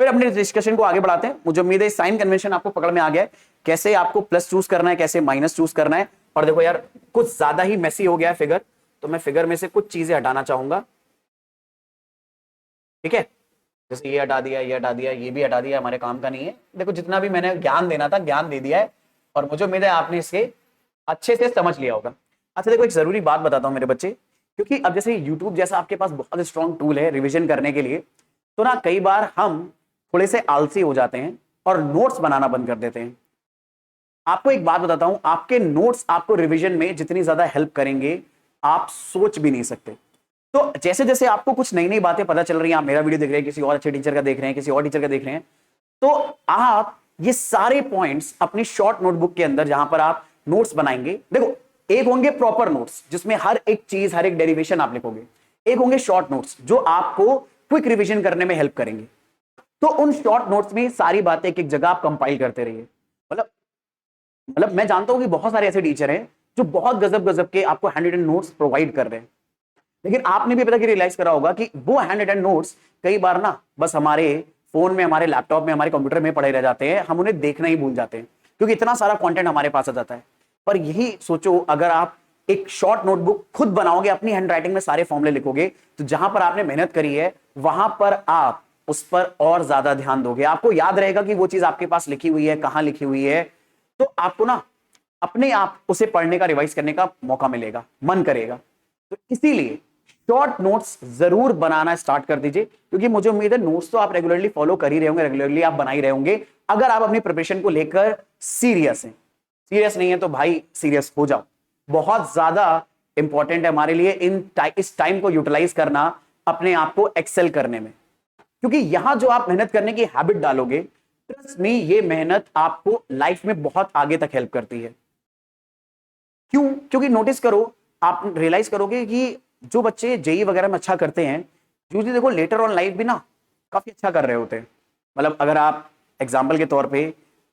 फिर अपने डिस्कशन को आगे बढ़ाते हैं। मुझे उम्मीद है साइन कन्वेंशन आपको पकड़ में आ गया है, कैसे आपको प्लस चूज करना है, कैसे माइनस चूज करना है। और देखो यार कुछ ज्यादा ही मेसी हो गया है फिगर, तो मैं फिगर में से कुछ चीजें हटाना चाहूंगा, ठीक है। जैसे ये हटा दिया, ये हटा दिया, ये भी हटा दिया, हमारे काम का नहीं है। देखो जितना भी मैंने ज्ञान देना था ज्ञान दे दिया है, और मुझे उम्मीद है आपने इसे अच्छे से समझ लिया होगा। अच्छा देखो एक जरूरी बात बताता हूं मेरे बच्चे, क्योंकि अब जैसे YouTube जैसा आपके पास बहुत स्ट्रॉन्ग टूल है रिवीजन करने के लिए, तो ना कई बार हम थोड़े से आलसी हो जाते हैं और नोट्स बनाना बंद कर देते हैं। आपको एक बात बताता हूं, आपके नोट्स आपको रिवीजन में जितनी ज्यादा हेल्प करेंगे आप सोच भी नहीं सकते। तो जैसे जैसे आपको कुछ नई नई बातें पता चल रही हैं, आप मेरा वीडियो देख रहे हैं, किसी और अच्छे टीचर का देख रहे हैं, किसी और टीचर का देख रहे हैं, तो आप ये सारे पॉइंट्स अपनी शॉर्ट नोटबुक के अंदर जहां पर आप नोट्स बनाएंगे, देखो एक होंगे प्रॉपर नोट्स जिसमें हर एक चीज हर एक डेरिवेशन आप लिखोगे, एक होंगे शॉर्ट नोट्स जो आपको क्विक रिवीजन करने में हेल्प करेंगे। तो उन शॉर्ट नोट्स में सारी बातें एक एक जगह आप कंपाइल करते रहिए। मतलब मैं जानता हूं कि बहुत सारे ऐसे टीचर हैं जो बहुत गजब गजब के आपको हैंड रिटन नोट्स प्रोवाइड कर रहे हैं, लेकिन आपने भी पता कि रियलाइज करा होगा कि वो हैंड रिटन नोट्स कई बार ना बस हमारे फोन में, हमारे लैपटॉप में, हमारे कंप्यूटर में पड़े रह जाते हैं, हम उन्हें देखना ही भूल जाते हैं क्योंकि इतना सारा कंटेंट हमारे पास आ जाता है। पर यही सोचो अगर आप एक शॉर्ट नोटबुक खुद बनाओगे, अपनी हैंड राइटिंग में सारे फॉर्मूले लिखोगे, तो जहां पर आपने मेहनत करी है वहां पर आप उस पर और ज्यादा ध्यान दोगे, आपको याद रहेगा कि वो चीज आपके पास लिखी हुई है, कहां लिखी हुई है, तो आपको ना अपने आप उसे पढ़ने का, रिवाइज करने का मौका मिलेगा, मन करेगा। तो इसीलिए शॉर्ट नोट्स जरूर बनाना स्टार्ट कर दीजिए, क्योंकि मुझे उम्मीद है नोट्स तो आप रेगुलरली फॉलो कर ही रहे होंगे, रेगुलरली आप बना ही रहे होंगे। अगर आप अपनी प्रिपरेशन को लेकर सीरियस हैं, सीरियस नहीं है तो भाई सीरियस हो जाओ, बहुत ज्यादा इंपॉर्टेंट है हमारे लिए इस टाइम को यूटिलाइज करना अपने आप को एक्सेल करने में, क्योंकि यहां जो आप मेहनत करने की हैबिट डालोगे, ट्रस्ट मी ये मेहनत आपको लाइफ में बहुत आगे तक हेल्प करती है। क्यों? क्योंकि नोटिस करो, आप रियलाइज करोगे कि जो बच्चे जेई वगैरह में अच्छा करते हैं, यूजुअली देखो लेटर ऑन लाइफ भी ना काफी अच्छा कर रहे होते हैं। मतलब अगर आप एग्जांपल के तौर पे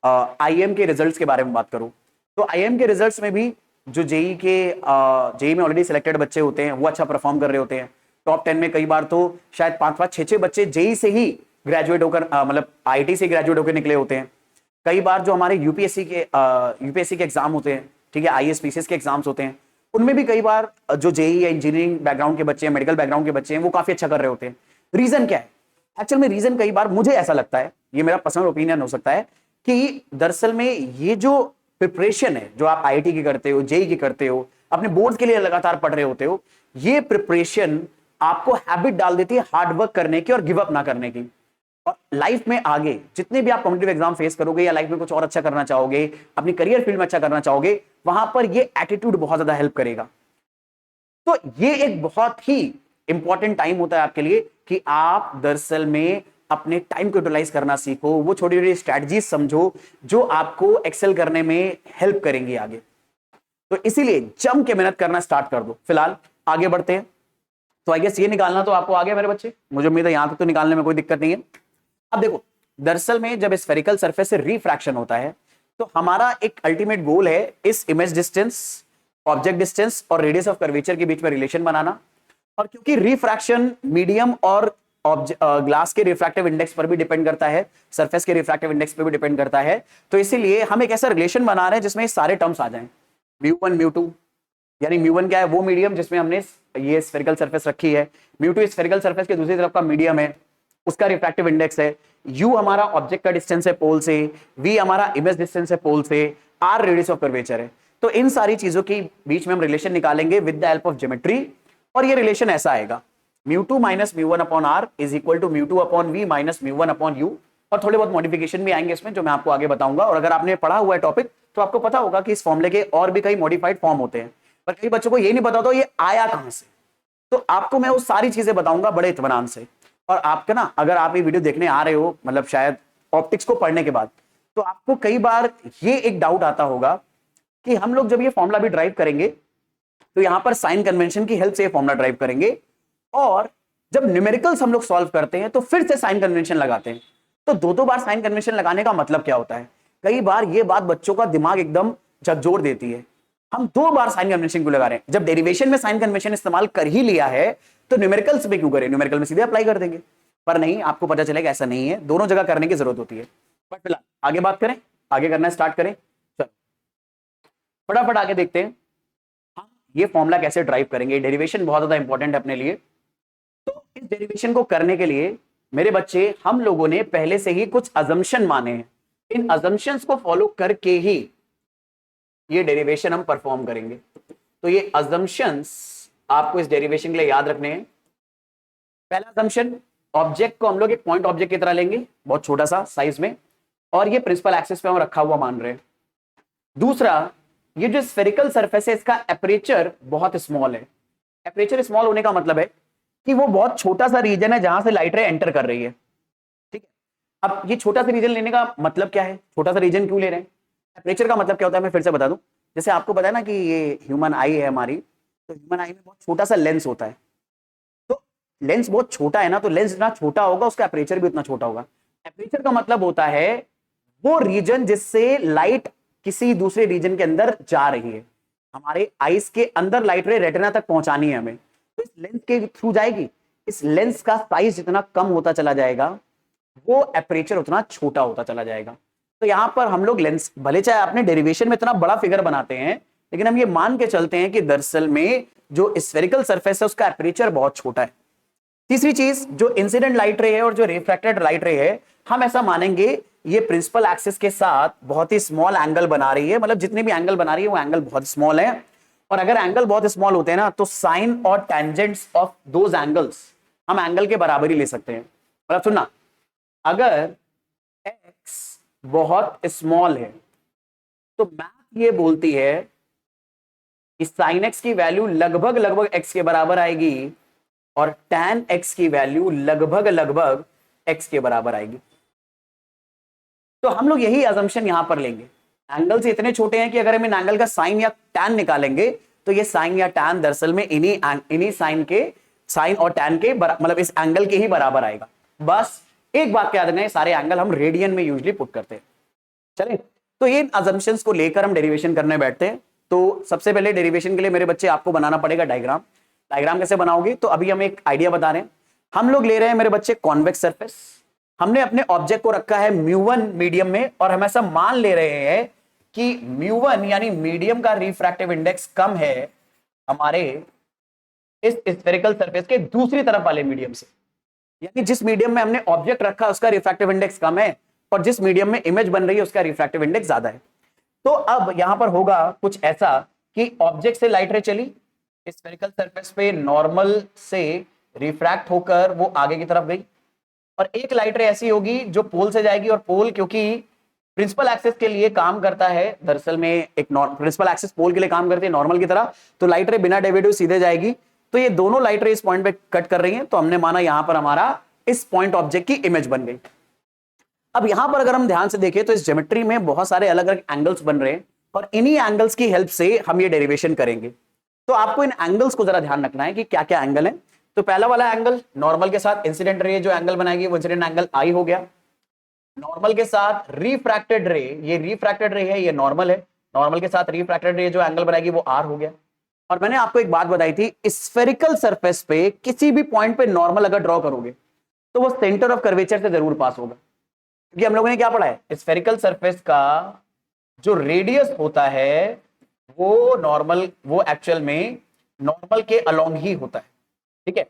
आईएम के रिजल्ट्स के बारे में बात करो, तो आईएम के रिजल्ट्स में भी जो जेई में ऑलरेडी सिलेक्टेड बच्चे होते हैं वो अच्छा परफॉर्म कर रहे होते हैं। टॉप 10 में कई बार तो शायद 5-5, 6-6 बच्चे जेई से ही ग्रेजुएट होकर मतलब आईआईटी से ग्रेजुएट होकर निकले होते हैं। कई बार जो हमारे यूपीएससी के एग्जाम होते हैं, ठीक है, आईएएस पीसीएस के एग्जाम्स होते हैं, उनमें भी कई बार जो जेई या इंजीनियरिंग बैकग्राउंड के बच्चे हैं, मेडिकल बैकग्राउंड के बच्चे हैं, वो काफी अच्छा कर रहे होते हैं। रीजन क्या है? एक्चुअल में रीजन कई बार मुझे ऐसा लगता है, ये मेरा पर्सनल ओपिनियन हो सकता है, कि दरअसल में ये जो प्रिपरेशन है जो आप आईआईटी की करते हो, जेई की करते हो, अपने बोर्ड के लिए लगातार पढ़ रहे होते हो, ये प्रिपरेशन आपको हैबिट डाल देती है हार्ड वर्क करने की और गिव अप ना करने की। और लाइफ में आगे जितने भी आप कॉम्पिटिटिव एग्जाम फेस करोगे या लाइफ में कुछ और अच्छा करना चाहोगे, अपनी करियर फील्ड में अच्छा करना चाहोगे, वहां पर ये एटीट्यूड बहुत ज्यादा हेल्प करेगा। तो ये एक बहुत ही इंपॉर्टेंट टाइम होता है आपके लिए कि आप दरअसल में अपने टाइम को यूटिलाइज करना सीखो, वो छोटी छोटी स्ट्रैटेजीज समझो जो आपको एक्सेल करने में हेल्प करेंगी आगे। तो इसीलिए जम के मेहनत करना स्टार्ट कर दो। फिलहाल आगे बढ़ते हैं। तो आई गेस ये निकालना तो आपको आ गया मेरे बच्चे, मुझे उम्मीद है यहां तक तो निकालने में कोई दिक्कत नहीं है। अब देखो, दरअसल में जब स्फेरिकल सरफेस से रिफ्रैक्शन होता है तो हमारा एक अल्टीमेट गोल है इस इमेज डिस्टेंस, ऑब्जेक्ट डिस्टेंस और रेडियस ऑफ कर्वेचर के बीच में रिलेशन बनाना। और क्योंकि रिफ्रैक्शन मीडियम और ग्लास के रिफ्रैक्टिव इंडेक्स पर भी डिपेंड करता है, सरफेस के रिफ्रैक्टिव इंडेक्स पर भी डिपेंड करता है, तो इसीलिए हम एक ऐसा रिलेशन बना रहे हैं जिसमें सारे टर्म्स आ जाएं। μ1 μ2, यानी μ1 क्या है, वो मीडियम जिसमें हमने ये स्फेरिकल सरफेस रखी है, μ2 स्फेरिकल सरफेस के दूसरी तरफ का मीडियम है, उसका रिफ्रैक्टिव इंडेक्स है, u हमारा ऑब्जेक्ट का डिस्टेंस है पोल से, v हमारा इमेज डिस्टेंस है पोल से, r रेडियस ऑफ कर्वेचर है। तो इन सारी चीजों के बीच में हम रिलेशन निकालेंगे with the help of geometry, और ये रिलेशन ऐसा आएगा μ2 minus μ1 upon r is equal to μ2 upon v minus μ1 upon u। और थोड़े बहुत मॉडिफिकेशन भी आएंगे इसमें जो मैं आपको आगे बताऊंगा। और अगर आपने पढ़ा हुआ है टॉपिक तो आपको पता होगा कि इस फॉर्मूले के और भी कई मॉडिफाइड फॉर्म होते हैं, पर कई बच्चों को ये नहीं पता तो ये आया कहां से। तो आपको मैं वो सारी चीजें बताऊंगा बड़े इत्मीनान से। और आपका ना, अगर आप ये वीडियो देखने आ रहे हो मतलब शायद ऑप्टिक्स को पढ़ने के बाद, तो आपको कई बार ये एक डाउट आता होगा कि हम लोग जब ये फॉर्मूला भी ड्राइव करेंगे तो यहां पर साइन कन्वेंशन की हेल्प से ये फॉर्मूला ड्राइव करेंगे, और जब न्यूमेरिकल्स हम लोग सॉल्व करते हैं तो फिर से साइन कन्वेंशन लगाते हैं। तो दो बार साइन कन्वेंशन लगाने का मतलब क्या होता है? कई बार ये बात बच्चों का दिमाग एकदम झकझोर देती है, हम 2 बार साइन कन्वेंशन क्यों लगा रहे हैं? जब डेरिवेशन में साइन कन्वेंशन इस्तेमाल कर ही लिया है तो न्यूमेरिकल्स में क्यों करें? न्यूमेरिकल में सीधे अप्लाई कर देंगे। पर नहीं, आपको पता चलेगा ऐसा नहीं है, दोनों जगह करने की जरूरत होती है। बट फिलहाल आगे बात करें, आगे करना स्टार्ट करें। चलो फटाफट आगे देखते हैं हम ये फॉर्मूला कैसे ड्राइव करेंगे। डेरिवेशन बहुत ज्यादा इंपॉर्टेंट है अपने लिए। तो इस डेरिवेशन को करने के लिए मेरे बच्चे हम लोगों ने पहले से ही कुछ अजम्पशन माने हैं, इन अजम्पशंस को फॉलो करके ही ये डेरिवेशन हम परफॉर्म करेंगे। तो ये अजम्पशंस आपको इस डेरिवेशन के लिए याद रखने हैं। पहला अजम्पशन, ऑब्जेक्ट को हम लोग एक पॉइंट ऑब्जेक्ट की तरह लेंगे, बहुत छोटा सा साइज में, और ये प्रिंसिपल एक्सिस पे हम रखा हुआ मान रहे हैं। दूसरा, ये जो स्फेरिकल सरफेस है इसका एपरेचर बहुत स्मॉल है। एपरेचर स्मॉल होने का मतलब है कि वो बहुत छोटा सा रीजन है जहां से लाइट रे एंटर कर रही है। ठीक है, अब ये छोटा सा रीजन लेने का मतलब क्या है? छोटा सा रीजन क्यों ले रहे हैं? एपरेचर का मतलब क्या होता है मैं फिर से बता दूं। जैसे आपको पता है ना कि ये ह्यूमन आई है हमारी, तो ह्यूमन आई में बहुत छोटा सा लेंस होता है। तो लेंस बहुत छोटा है ना, तो लेंस जितना छोटा होगा उसका एपरेचर भी उतना छोटा होगा। एपरेचर का मतलब होता है वो रीजन जिससे लाइट किसी दूसरे रीजन के अंदर जा रही है। हमारे आईज के अंदर लाइट रे रेटिना तक पहुंचानी है हमें, तो इस लेंस के थ्रू जाएगी। इस लेंस का साइज जितना कम होता चला जाएगा वो एपरेचर उतना छोटा होता चला जाएगा। तो यहां पर हम लोग लेंस, भले चाहे आपने डेरिवेशन में इतना बड़ा फिगर बनाते हैं, लेकिन हम ये मान के चलते हैं कि दरअसल में जो स्फेरिकल सरफेस है उसका एपरेचर बहुत छोटा है। तीसरी चीज, जो इंसिडेंट लाइट रे है और जो रिफ्रैक्टेड लाइट रे है, हम ऐसा मानेंगे ये प्रिंसिपल एक्सिस के साथ बहुत ही स्मॉल एंगल बना रही है। मतलब जितने भी एंगल बना रही है वो एंगल बहुत स्मॉल है, और अगर एंगल बहुत स्मॉल होते हैं ना तो साइन और टेंजेंट्स ऑफ दोज एंगल्स हम एंगल के बराबर ही ले सकते हैं। मतलब सुनना, अगर x बहुत स्मॉल है तो मैथ ये बोलती है कि साइन x की वैल्यू लगभग लगभग x के बराबर आएगी और tan x की वैल्यू लगभग लगभग x के बराबर आएगी। तो हम लोग यही असम्पशन यहां पर लेंगे। एंगल से इतने छोटे हैं कि अगर हम इन एंगल का साइन या tan निकालेंगे तो ये साइन या tan दरअसल में इन्हीं साइन के, साइन और tan के मतलब इस एंगल के ही बराबर आएगा। बस एक बात याद रखना, सारे एंगल हम रेडियन में यूजुअली पुट करते हैं। चले, तो ये असम्पशंस को लेकर हम डेरिवेशन करने बैठते हैं। तो सबसे पहले डेरिवेशन के लिए मेरे बच्चे आपको बनाना पड़ेगा डायग्राम। डायग्राम कैसे बनाओगे? तो अभी हम एक आइडिया बता रहे हैं। हम लोग ले रहे हैं मेरे बच्चे कॉन्वेक्स सरफेस, हमने अपने ऑब्जेक्ट को रखा है μ1 मीडियम में, और हम ऐसा मान ले रहे हैं कि μ1 यानी मीडियम का रिफ्रैक्टिव इंडेक्स कम है हमारे इस स्फेरिकल सरफेस के दूसरी तरफ वाले मीडियम से। यानी जिस मीडियम में हमने ऑब्जेक्ट रखा उसका रिफ्रैक्टिव इंडेक्स कम है, और जिस मीडियम में इमेज बन रही है उसका रिफ्रैक्टिव इंडेक्स ज्यादा है। तो अब यहां पर होगा कुछ ऐसा कि ऑब्जेक्ट से लाइट रे चली, स्फेरिकल सरफेस पे नॉर्मल से रिफ्रैक्ट होकर वो आगे की तरफ गई, और एक लाइट रे ऐसी होगी जो पोल से जाएगी, और पोल क्योंकि प्रिंसिपल एक्सिस के लिए काम करता है, दरअसल में एक प्रिंसिपल एक्सिस पोल के लिए काम करती है नॉर्मल की तरह, तो लाइट रे बिना डेरिवेटिव सीधे जाएगी। तो ये दोनों लाइट रे इस पॉइंट पे कट कर रही हैं, तो हमने माना यहां पर हमारा इस पॉइंट ऑब्जेक्ट की इमेज बन गई। अब यहां पर अगर हम ध्यान से देखें तो इस ज्योमेट्री में बहुत सारे अलग अलग एंगल्स बन रहे हैं, और इन्हीं एंगल्स की हेल्प से हम ये डेरिवेशन करेंगे। तो आपको इन एंगल्स को जरा ध्यान रखना है कि क्या क्या एंगल है। तो पहला वाला एंगल नॉर्मल के साथ इंसिडेंट रे जो एंगल बनाएगी वो इंसिडेंट एंगल आई हो गया। नॉर्मल के साथ रिफ्रैक्टेड रे, ये रिफ्रैक्टेड रे है, ये नॉर्मल है, नॉर्मल के साथ रिफ्रैक्टेड रे जो एंगल बनाएगी वो आर हो गया। और मैंने आपको एक बात बताई थी, स्फेरिकल सरफेस पे किसी भी पॉइंट पे नॉर्मल अगर ड्रॉ करोगे तो वो सेंटर ऑफ कर्वेचर से जरूर पास होगा, क्योंकि हम लोगों ने क्या पढ़ा है, स्फेरिकल सरफेस का जो रेडियस होता है वो नॉर्मल, वो एक्चुअल में नॉर्मल के अलोंग ही होता है। ठीक है,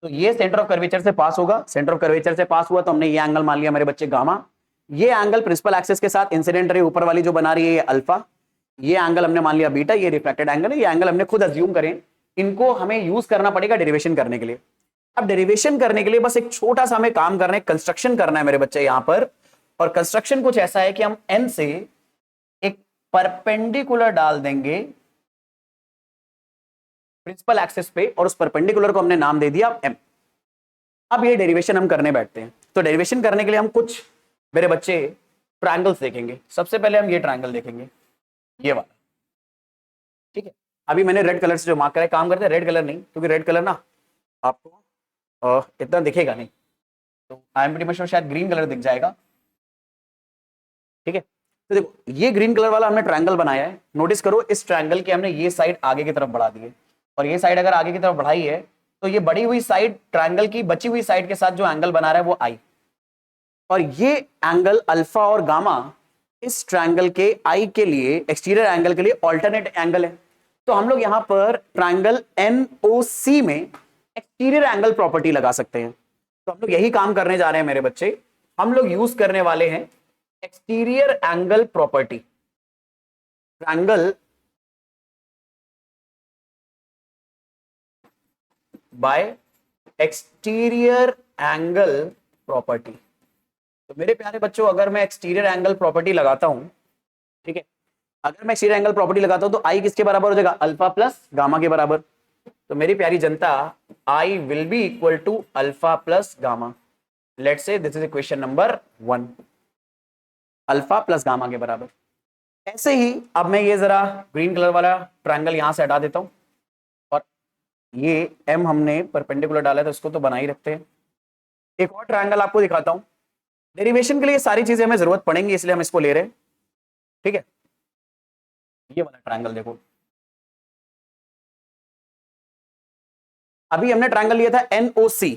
तो ये सेंटर ऑफ कर्वेचर से पास होगा, सेंटर ऑफ कर्वेचर से पास हुआ तो हमने ये एंगल मान लिया मेरे बच्चे गामा। ये एंगल प्रिंसिपल एक्सिस के साथ इंसिडेंट रे ऊपर वाली जो बना रही है ये अल्फा, ये एंगल हमने मान लिया बीटा, ये रिफ्रैक्टेड एंगल है, ये एंगल हमने खुद अज्यूम करें, इनको हमें यूज करना पड़ेगा डेरिवेशन करने के लिए। अब डेरिवेशन करने के लिए बस एक छोटा सा हमें काम करना है, कंस्ट्रक्शन करना है मेरे बच्चे यहां पर। और कंस्ट्रक्शन कुछ ऐसा है कि हम एन से एक परपेंडिकुलर डाल देंगे प्रिंसिपल एक्सिस पे, और उस परपेंडिकुलर को हमने नाम दे दिया एम। अब ये डेरिवेशन हम करने बैठते हैं। तो डेरिवेशन करने के लिए हम कुछ मेरे बच्चे ट्रायंगल्स देखेंगे। सबसे पहले हम ये ट्रायंगल देखेंगे, ये वाला। ठीक है, अभी मैंने रेड कलर से जो मार्क करा है, काम करते हैं रेड कलर नहीं, क्योंकि रेड कलर ना आपको इतना दिखेगा नहीं, तो I am pretty much sure शायद ग्रीन कलर दिख जाएगा। ठीक है, तो देखो ये ग्रीन कलर वाला हमने ट्रायंगल बनाया है। नोटिस करो इस ट्रायंगल के हमने ये साइड आगे की तरफ बढ़ा दी है, और ये साइड अगर आगे की तरफ बढ़ाई है तो ये बढ़ी हुई साइड ट्रायंगल की बची हुई साइड के साथ जो एंगल बना रहा है वो आई, और ये एंगल अल्फा और गामा इस ट्रायंगल के आई के लिए, एक्सटीरियर एंगल के लिए ऑल्टरनेट एंगल है। तो हम लोग यहां पर ट्रायंगल एनओसी में एक्सटीरियर एंगल प्रॉपर्टी लगा सकते हैं। तो हम लोग यही काम करने जा रहे हैं मेरे बच्चे, हम लोग यूज करने वाले हैं exterior angle property. Triangle bye exterior angle property. तो मेरे प्यारे बच्चों अगर मैं एक्सटीरियर एंगल प्रॉपर्टी लगाता हूं, ठीक है, अगर मैं एक्सटीरियर एंगल प्रॉपर्टी लगाता हूं तो आई किसके बराबर हो जाएगा, अल्फा प्लस गामा के बराबर। तो मेरी प्यारी जनता I will be equal to alpha plus gamma. Let's say this is equation number 1, alpha plus gamma के बराबर। ऐसे ही अब मैं ये जरा ग्रीन कलर वाला ट्रायंगल यहां से हटा देता हूं, और ये एम हमने परपेंडिकुलर डाला है तो इसको तो बना ही रखते हैं। एक और ट्रायंगल आपको दिखाता हूं, डेरिवेशन के लिए सारी चीजें हमें जरूरत पड़ेंगी इसलिए हम इसको ले रहे हैं। ठीक है, ये वाला ट्रायंगल देखो, अभी हमने ट्रायंगल लिया था NOC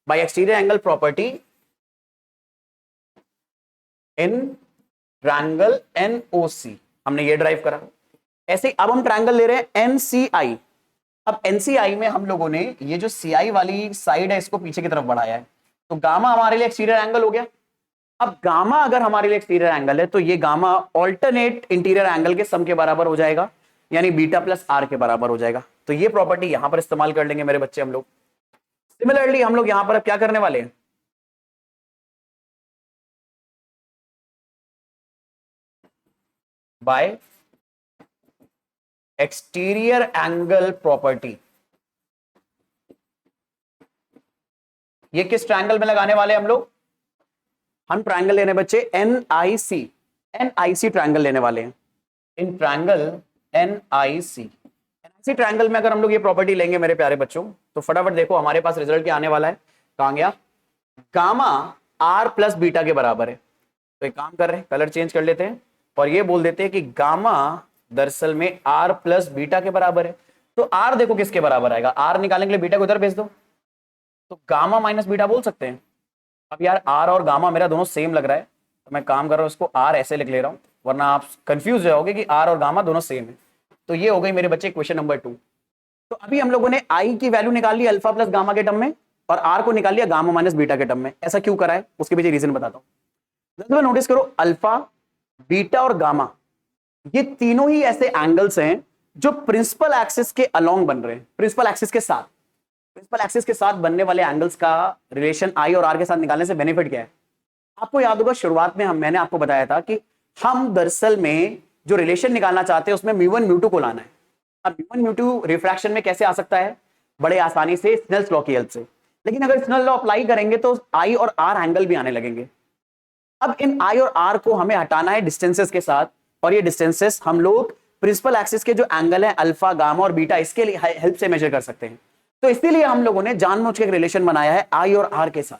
bye exterior angle property in triangle NOC, हमने ये ड्राइव करा। ऐसे अब हम ट्रायंगल ले रहे हैं एनसीआई। अब एनसीआई में हम लोगों ने ये जो सीआई वाली साइड है इसको पीछे की तरफ बढ़ाया है, तो गामा हमारे लिए एक्सटीरियर एंगल हो गया। अब गामा अगर हमारे लिए एक्सटीरियर एंगल है तो ये गामा ऑल्टरनेट इंटीरियर एंगल के सम के बराबर हो जाएगा, यानी बीटा प्लस आर के बराबर हो जाएगा। तो ये प्रॉपर्टी यहां पर इस्तेमाल कर लेंगे मेरे बच्चे हम लोग। सिमिलरली हम लोग यहां पर अब क्या करने वाले हैं, बाय एक्सटीरियर एंगल प्रॉपर्टी, ये किस ट्रायंगल में लगाने वाले हम लोग, हम ट्रायंगल लेने बच्चे एनआईसी, एनआईसी ट्रायंगल लेने वाले हैं। In triangle NIC, NIC triangle में अगर हम लोग ये प्रॉपर्टी लेंगे मेरे प्यारे बच्चों, तो फटाफट देखो हमारे पास रिजल्ट क्या आने वाला है। कहां गया, गामा आर प्लस बीटा के बराबर है। तो एक काम कर रहे हैं, कलर चेंज कर लेते हैं और ये बोल देते हैं कि गामा दरअसल में आर प्लस बीटा के बराबर है। तो आर देखो किसके बराबर आएगा, आर निकालने के लिए बीटा को उधर भेज दो, तो गामा माइनस बीटा बोल सकते हैं। अब यार आर और गामा मेरा दोनों सेम लग रहा है, तो मैं काम कर रहा हूं इसको आर ऐसे लिख ले रहा हूं, वरना आप कंफ्यूज हो जाओगे कि आर और गामा दोनों सेम है। तो ये हो गई मेरे बच्चे क्वेश्चन नंबर 2। तो अभी हम लोगों ने आई की वैल्यू निकाल ली अल्फा प्लस गामा के टर्म में, और आर को निकाल लिया गामा माइनस बीटा के टर्म में। ऐसा क्यों करा है, उसके पीछे रीजन बताता हूं। नोटिस करो, अल्फा, बीटा और गामा, ये तीनों ही ऐसे एंगल्स हैं जो प्रिंसिपल एक्सिस के अलोंग बन रहे हैं, प्रिंसिपल एक्सिस के साथ। प्रिंसिपल एक्सिस के साथ बनने वाले एंगल्स का रिलेशन आई और आर के साथ निकालने से बेनिफिट क्या है? आपको याद होगा शुरुआत में मैंने आपको बताया था कि हम दरअसल में जो रिलेशन निकालना चाहते हैं उसमें म्यू1 म्यू2 को लाना है। अब म्यू1 म्यू2 रिफ्रैक्शन में कैसे आ सकता है? बड़े आसानी से स्नेल्स लॉ की हेल्प से। लेकिन अगर स्नेल लॉ अप्लाई करेंगे तो आई और आर एंगल भी आने लगेंगे। अब इन आई और आर को हमें हटाना है डिस्टेंसेस के साथ, और ये डिस्टेंसेस हम लोग प्रिंसिपल एक्सिस के जो एंगल है अल्फा, गामा और बीटा, इसके लिए हेल्प से मेजर कर सकते हैं। तो इसीलिए हम लोगों ने जानबूझ के एक रिलेशन बनाया है आई और आर के साथ,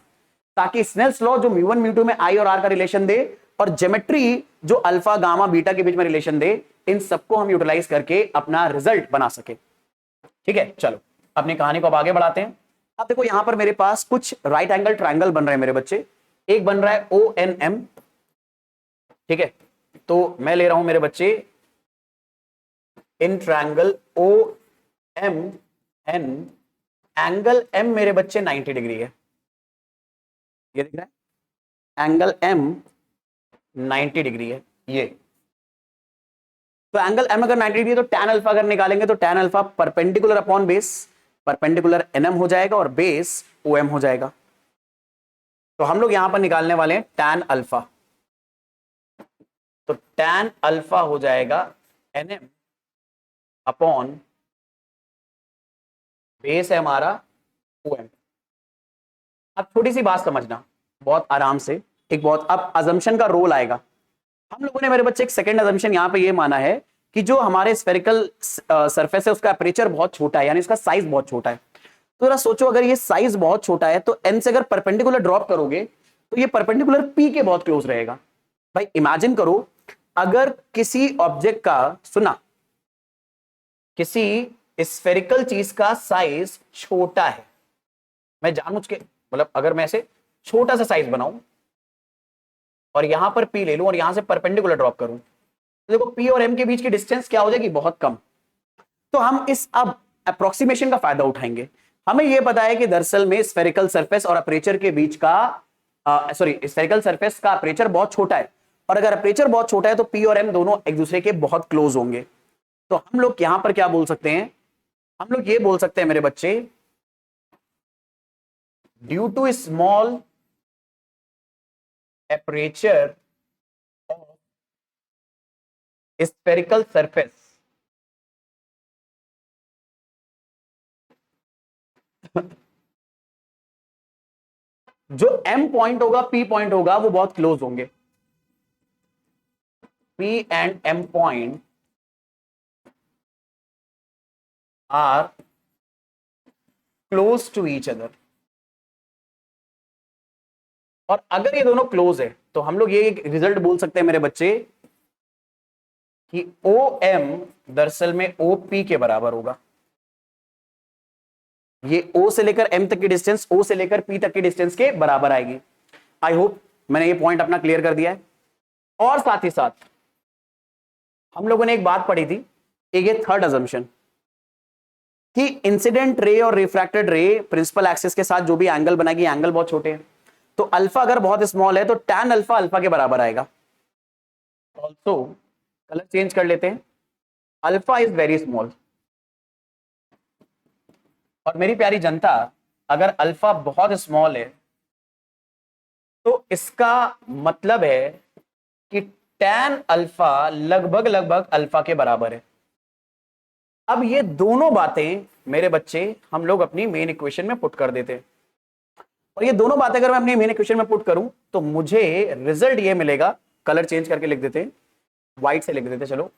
ताकि स्नेल्स लॉ जो म्यू1 म्यू2 में आई और आर का रिलेशन दे, और ज्योमेट्री जो अल्फा, गामा, बीटा के बीच में रिलेशन दे, इन सबको हम यूटिलाइज करके अपना रिजल्ट बना सके। ठीक है, चलो अपनी कहानी को अब आगे बढ़ाते हैं। अब देखो यहां पर मेरे पास कुछ राइट एंगल ट्रायंगल बन रहे हैं मेरे बच्चे। एक बन रहा है ओ एन एम, ठीक है, तो मैं ले रहा हूं मेरे बच्चे in triangle O M N, angle M मेरे बच्चे 90 डिग्री है। ये दिख रहा है, एंगल एम 90 डिग्री है ये। तो एंगल एम अगर 90 डिग्री है तो टैन अल्फा अगर निकालेंगे तो tan alpha perpendicular upon base, perpendicular NM हो जाएगा और बेस ओएम हो जाएगा। तो हम लोग यहां पर निकालने वाले हैं टैन अल्फा। तो टैन अल्फा हो जाएगा एनएम अपॉन बेस है हमारा ओएम। अब छोटी सी बात समझना बहुत आराम से, एक बहुत, अब अजम्पशन का रोल आएगा। हम लोगों ने मेरे बच्चे एक सेकंड अजम्पशन यहां पे ये माना है कि जो हमारे स्फेरिकल सरफेस है उसका अपर्चर बहुत छोटा है, यानी इसका साइज बहुत छोटा है। तो जरा सोचो, अगर ये साइज बहुत छोटा है तो एन से अगर परपेंडिकुलर ड्रॉप करोगे तो ये परपेंडिकुलर पी के बहुत क्लोज रहेगा। भाई इमेजिन करो, अगर किसी ऑब्जेक्ट का, सुना, किसी स्फेरिकल चीज का साइज छोटा है, मैं जानबूझ के, मतलब अगर मैं ऐसे छोटा सा साइज बनाऊं और यहां पर पी ले लूं और यहां से परपेंडिकुलर ड्रॉप करूं, तो देखो पी और एम के बीच की डिस्टेंस क्या हो जाएगी? बहुत कम। तो हम इस अब अप्रोक्सीमेशन का फायदा उठाएंगे। हमें यह पता है कि दरअसल में स्फेरिकल सरफेस और अपर्चर के बीच का, सॉरी, स्फेरिकल सरफेस का अपर्चर बहुत छोटा है, और अगर अपर्चर बहुत छोटा है तो पी और एम दोनों एक दूसरे के बहुत क्लोज होंगे। तो हम लोग यहां पर क्या बोल सकते हैं? हम लोग ये बोल सकते हैं मेरे बच्चे, due to small aperture of spherical surface, जो M पॉइंट होगा, P पॉइंट होगा, वो बहुत क्लोज होंगे। P and M point are close to each other. और अगर ये दोनों क्लोज है तो हम लोग ये रिजल्ट बोल सकते हैं मेरे बच्चे कि OM दरअसल में OP के बराबर होगा। ये O से लेकर M तक की डिस्टेंस O से लेकर P तक की डिस्टेंस के बराबर आएगी। आई होप मैंने ये पॉइंट अपना क्लियर कर दिया है। और साथ ही साथ हम लोगों ने एक बात पढ़ी थी, एक ये थर्ड अजम्पशन, कि इंसिडेंट रे और रिफ्रैक्टेड रे प्रिंसिपल एक्सिस के साथ जो भी एंगल बनाएगी, एंगल बहुत छोटे हैं, तो अल्फा अगर बहुत स्मॉल है तो टैन अल्फा अल्फा के बराबर आएगा। ऑल्सो कलर चेंज कर लेते हैं, अल्फा इज वेरी स्मॉल। और मेरी प्यारी जनता, अगर अल्फा बहुत स्मॉल है तो इसका मतलब है कि टैन अल्फा लगभग लगभग अल्फा के बराबर है। अब ये दोनों बातें मेरे बच्चे हम लोग अपनी मेन इक्वेशन में पुट कर देते हैं, और ये दोनों बातें अगर मैं अपनी मेन इक्वेशन में पुट करूं तो मुझे रिजल्ट ये मिलेगा। कलर चेंज करके लिख देते हैं, व्हाइट से लिख देते, चलो।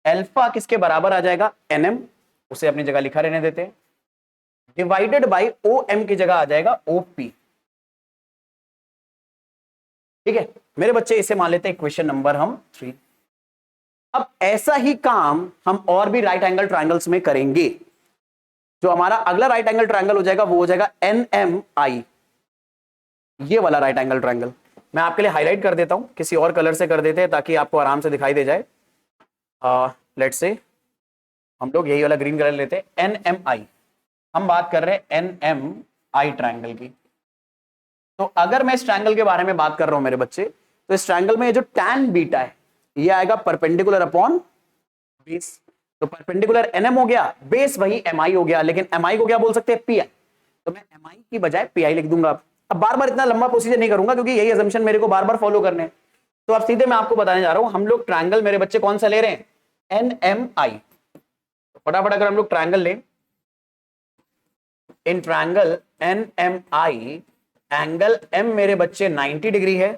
अल्फा किसके बराबर आ जाएगा? एनएम, उसे अपनी जगह लिखा रहने देते हैं, डिवाइडेड बाय ओएम की जगह आ जाएगा ओपी। ठीक है मेरे बच्चे, इसे मान लेते हैं इक्वेशन नंबर हम 3। अब ऐसा ही काम हम और भी राइट एंगल ट्रायंगल्स में करेंगे। जो हमारा अगला राइट एंगल ट्रायंगल हो जाएगा वो हो जाएगा एनएमआई, ये वाला राइट एंगल ट्रायंगल। मैं आपके लिए हाईलाइट कर देता हूं, किसी और कलर से कर देते हैं ताकि आपको आराम से दिखाई दे जाए। लेट्स से हम लोग यही वाला ग्रीन कलर लेते हैं, एनएमआई। हम बात कर रहे हैं एनएमआई ट्रायंगल की। तो अगर मैं इस ट्रायंगल के बारे में बात कर रहा हूं मेरे बच्चे, तो इस ट्रायंगल में ये जो tan बीटा है ये आएगा परपेंडिकुलर अपॉन बेस। तो परपेंडिकुलर nm हो गया, बेस वही mi हो गया, लेकिन mi को क्या बोल सकते हैं, pi। तो मैं mi की बजाय pi लिख दूंगा। अब बार बार इतना लंबा प्रोसीजर नहीं करूंगा क्योंकि यही असम्पशन मेरे को बार बार फॉलो करने हैं। तो अब सीधे मैं आपको बताने जा रहा हूं, हम लोग ट्रायंगल मेरे बच्चे कौन सा ले रहे हैं, NMI। फटाफट अगर हम लोग ट्रायंगल लें, in triangle NMI angle m मेरे बच्चे 90 डिग्री है।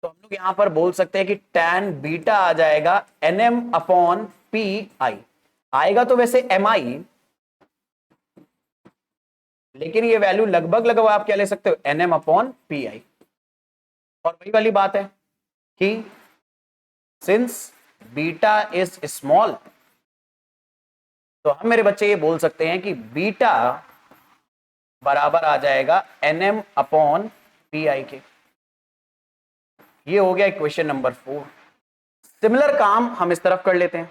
तो हम लोग यहां पर बोल सकते हैं कि tan बीटा आ जाएगा nm अपॉन pi। आएगा तो वैसे mi, लेकिन ये वैल्यू लगभग लगभग आप क्या ले सकते हो, nm अपॉन pi। और वही वाली बात है कि सिंस बीटा इज स्मॉल, तो हम मेरे बच्चे ये बोल सकते हैं कि बीटा बराबर आ जाएगा nm अपॉन pi के। ये हो गया इक्वेशन नंबर 4। सिमिलर काम हम इस तरफ कर लेते हैं।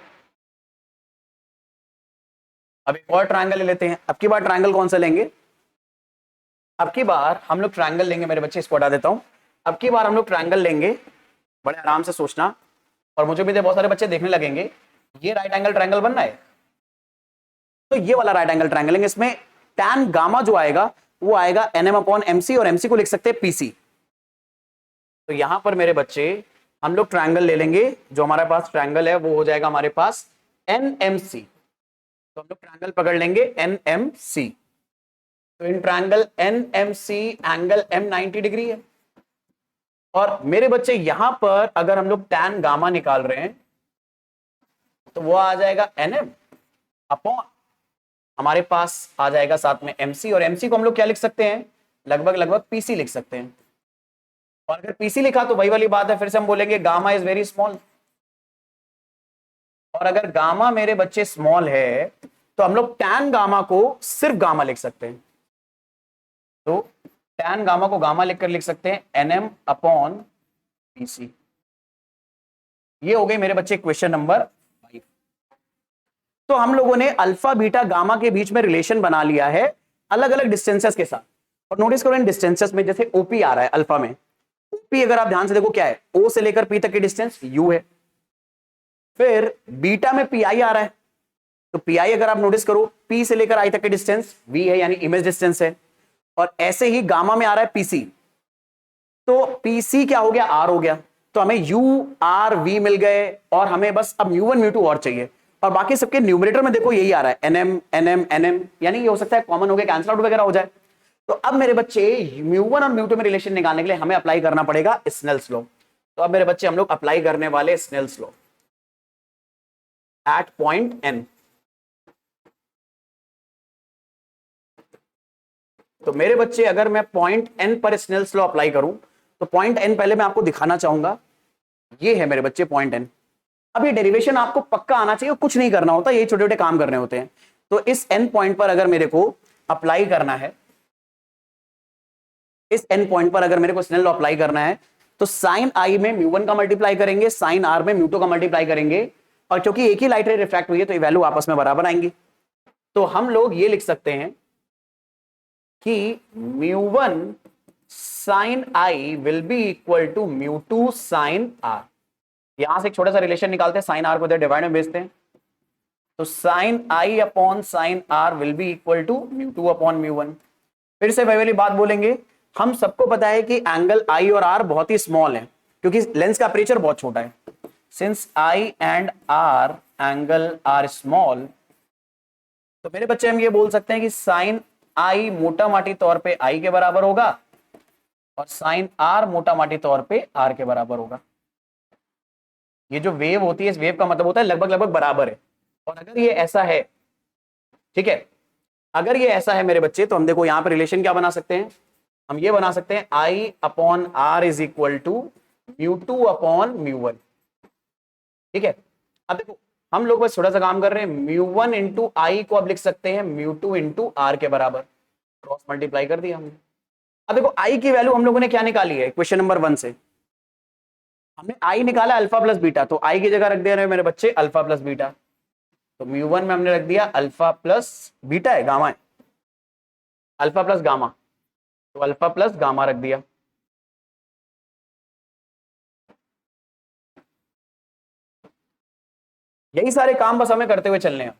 अब एक और ट्रायंगल ले लेते हैं। अब की बार ट्रायंगल कौन सा लेंगे, अब की बार हम लोग ट्रायंगल लेंगे, मेरे बच्चे इसको हटा देता हूं। अब की बार हम लोग ट्रायंगल लेंगे, बड़े आराम से सोचना, और मुझे भी बहुत सारे बच्चे देखने लगेंगे। ये राइट एंगल ट्रायंगल बनना है, तो ये वाला राइट एंगल ट्रायंगल लेंगे। इसमें tan गामा जो आएगा वो आएगा nm अपॉन mc, और mc को लिख सकते हैं pc। तो यहां पर मेरे बच्चे हम लोग ट्रायंगल ले लेंगे, जो हमारे पास ट्रायंगल है वो हो जाएगा हमारे पास NMC। तो हम लोग ट्रायंगल पकड़ लेंगे NMC। तो in triangle NMC angle m 90 degree है। और मेरे बच्चे यहां पर अगर हम लोग tan गामा निकाल रहे हैं तो वो आ जाएगा nm अपॉन, हमारे पास आ जाएगा साथ में mc, और mc को हम लोग क्या लिख सकते हैं, लगभग लगभग pc लिख सकते हैं। और अगर pc लिखा तो वही वाली बात है, फिर से हम बोलेंगे गामा इज वेरी स्मॉल। और अगर गामा मेरे बच्चे स्मॉल है तो हम लोग tan गामा को सिर्फ गामा लिख सकते हैं। तो tan गामा को गामा लिखकर लिख सकते हैं nm अपॉन pc। ये हो गई मेरे बच्चे क्वेश्चन नंबर 5। तो हम लोगों ने अल्फा बीटा गामा के बीच में रिलेशन बना लिया है अलग अलग डिस्टेंसेस के साथ। और नोटिस करो इन डिस्टेंसेस में, जैसे ओपी आ रहा है अल्फा में, ओपी अगर आप ध्यान से देखो क्या है, ओ से लेकर पी तक की डिस्टेंस यू है। फिर बीटा में पी आई आ रहा है, तो पी आई अगर आप नोटिस करो, पी से लेकर आई तक की डिस्टेंस वी है, यानी इमेज डिस्टेंस है। और ऐसे ही गामा में आ रहा है पीसी, तो पीसी क्या हो गया, आर हो गया। तो हमें यू आर वी मिल गए, और हमें बस अब म्यू वन म्यू टू और चाहिए। और बाकी सबके न्यूमरेटर में देखो यही आ रहा है, एनएम एनएम एनएम, यानी ये हो सकता है कॉमन हो गया, कैंसिल आउट वगैरह हो जाए। तो अब मेरे बच्चे म्यू वन और म्यू टू में रिलेशन निकालने के लिए हमें अप्लाई करना पड़ेगा स्नेल्स लॉ। तो अब मेरे बच्चे हम लोग अप्लाई करने वाले Snell's law at point N. तो मेरे बच्चे अगर मैं पॉइंट एन पर स्नेल्स लॉ अप्लाई करूं, तो पॉइंट एन पहले मैं आपको दिखाना चाहूंगा, ये है मेरे बच्चे पॉइंट एन। अब ये डेरिवेशन आपको पक्का आना चाहिए, कुछ नहीं करना होता, ये छोटे छोटे काम करने होते हैं। तो इस एन पॉइंट पर अगर मेरे को अप्लाई करना है, इस एन पॉइंट पर अगर मेरे को स्नेल लॉ अप्लाई करना है, तो साइन आई में म्यू वन का मल्टीप्लाई करेंगे, साइन आर में म्यू टू का मल्टीप्लाई करेंगे, और क्योंकि एक ही लाइट रे रिफ्रैक्ट हुई है तो ये वैल्यू आपस में बराबर आएंगी। तो हम लोग ये लिख सकते हैं कि mu one sine I will be equal to mu two sine R. यहां से एक छोटा सा रिलेशन निकालते हैं, साइन आर को डिवाइड में भेजते हैं, तो sine I upon sine R will be equal to mu two upon mu one. फिर से वही वाली बात बोलेंगे, हम सबको पता है कि एंगल आई और आर बहुत ही स्मॉल है क्योंकि लेंस का अपर्चर बहुत छोटा है। Since I and R angle are small, तो मेरे बच्चे हम ये बोल सकते हैं कि साइन आई मोटा माटी तौर पे आई के बराबर होगा, और साइन आर मोटा माटी तौर पे आर के बराबर होगा। ये जो वेव होती है, इस वेव का मतलब होता है लगभग लगभग बराबर है। और अगर ये ऐसा है, ठीक है, अगर ये ऐसा है मेरे बच्चे, तो हम देखो यहां पर रिलेशन क्या बना सकते हैं, हम ये बना सकते हैं I upon R is equal to mu two upon mu one. ठीक है, अब देखो हम लोग बस थोड़ा सा काम कर रहे हैं, म्यू वन इंटू आई को अब लिख सकते हैं म्यू टू इंटू आर के बराबर, क्रॉस मल्टीप्लाई कर दिया हमने। अब देखो आई की वैल्यू हम लोगों ने क्या निकाली है, क्वेश्चन नंबर 1 से हमने आई निकाला अल्फा प्लस बीटा, तो आई की जगह रख दे रहे हैं मेरे बच्चे अल्फा प्लस बीटा। तो म्यू वन में हमने रख दिया अल्फा प्लस बीटा है, गामा है, अल्फा प्लस गामा, तो अल्फा प्लस गामा रख दिया। यही सारे काम बस हमें करते हुए चलने हैं।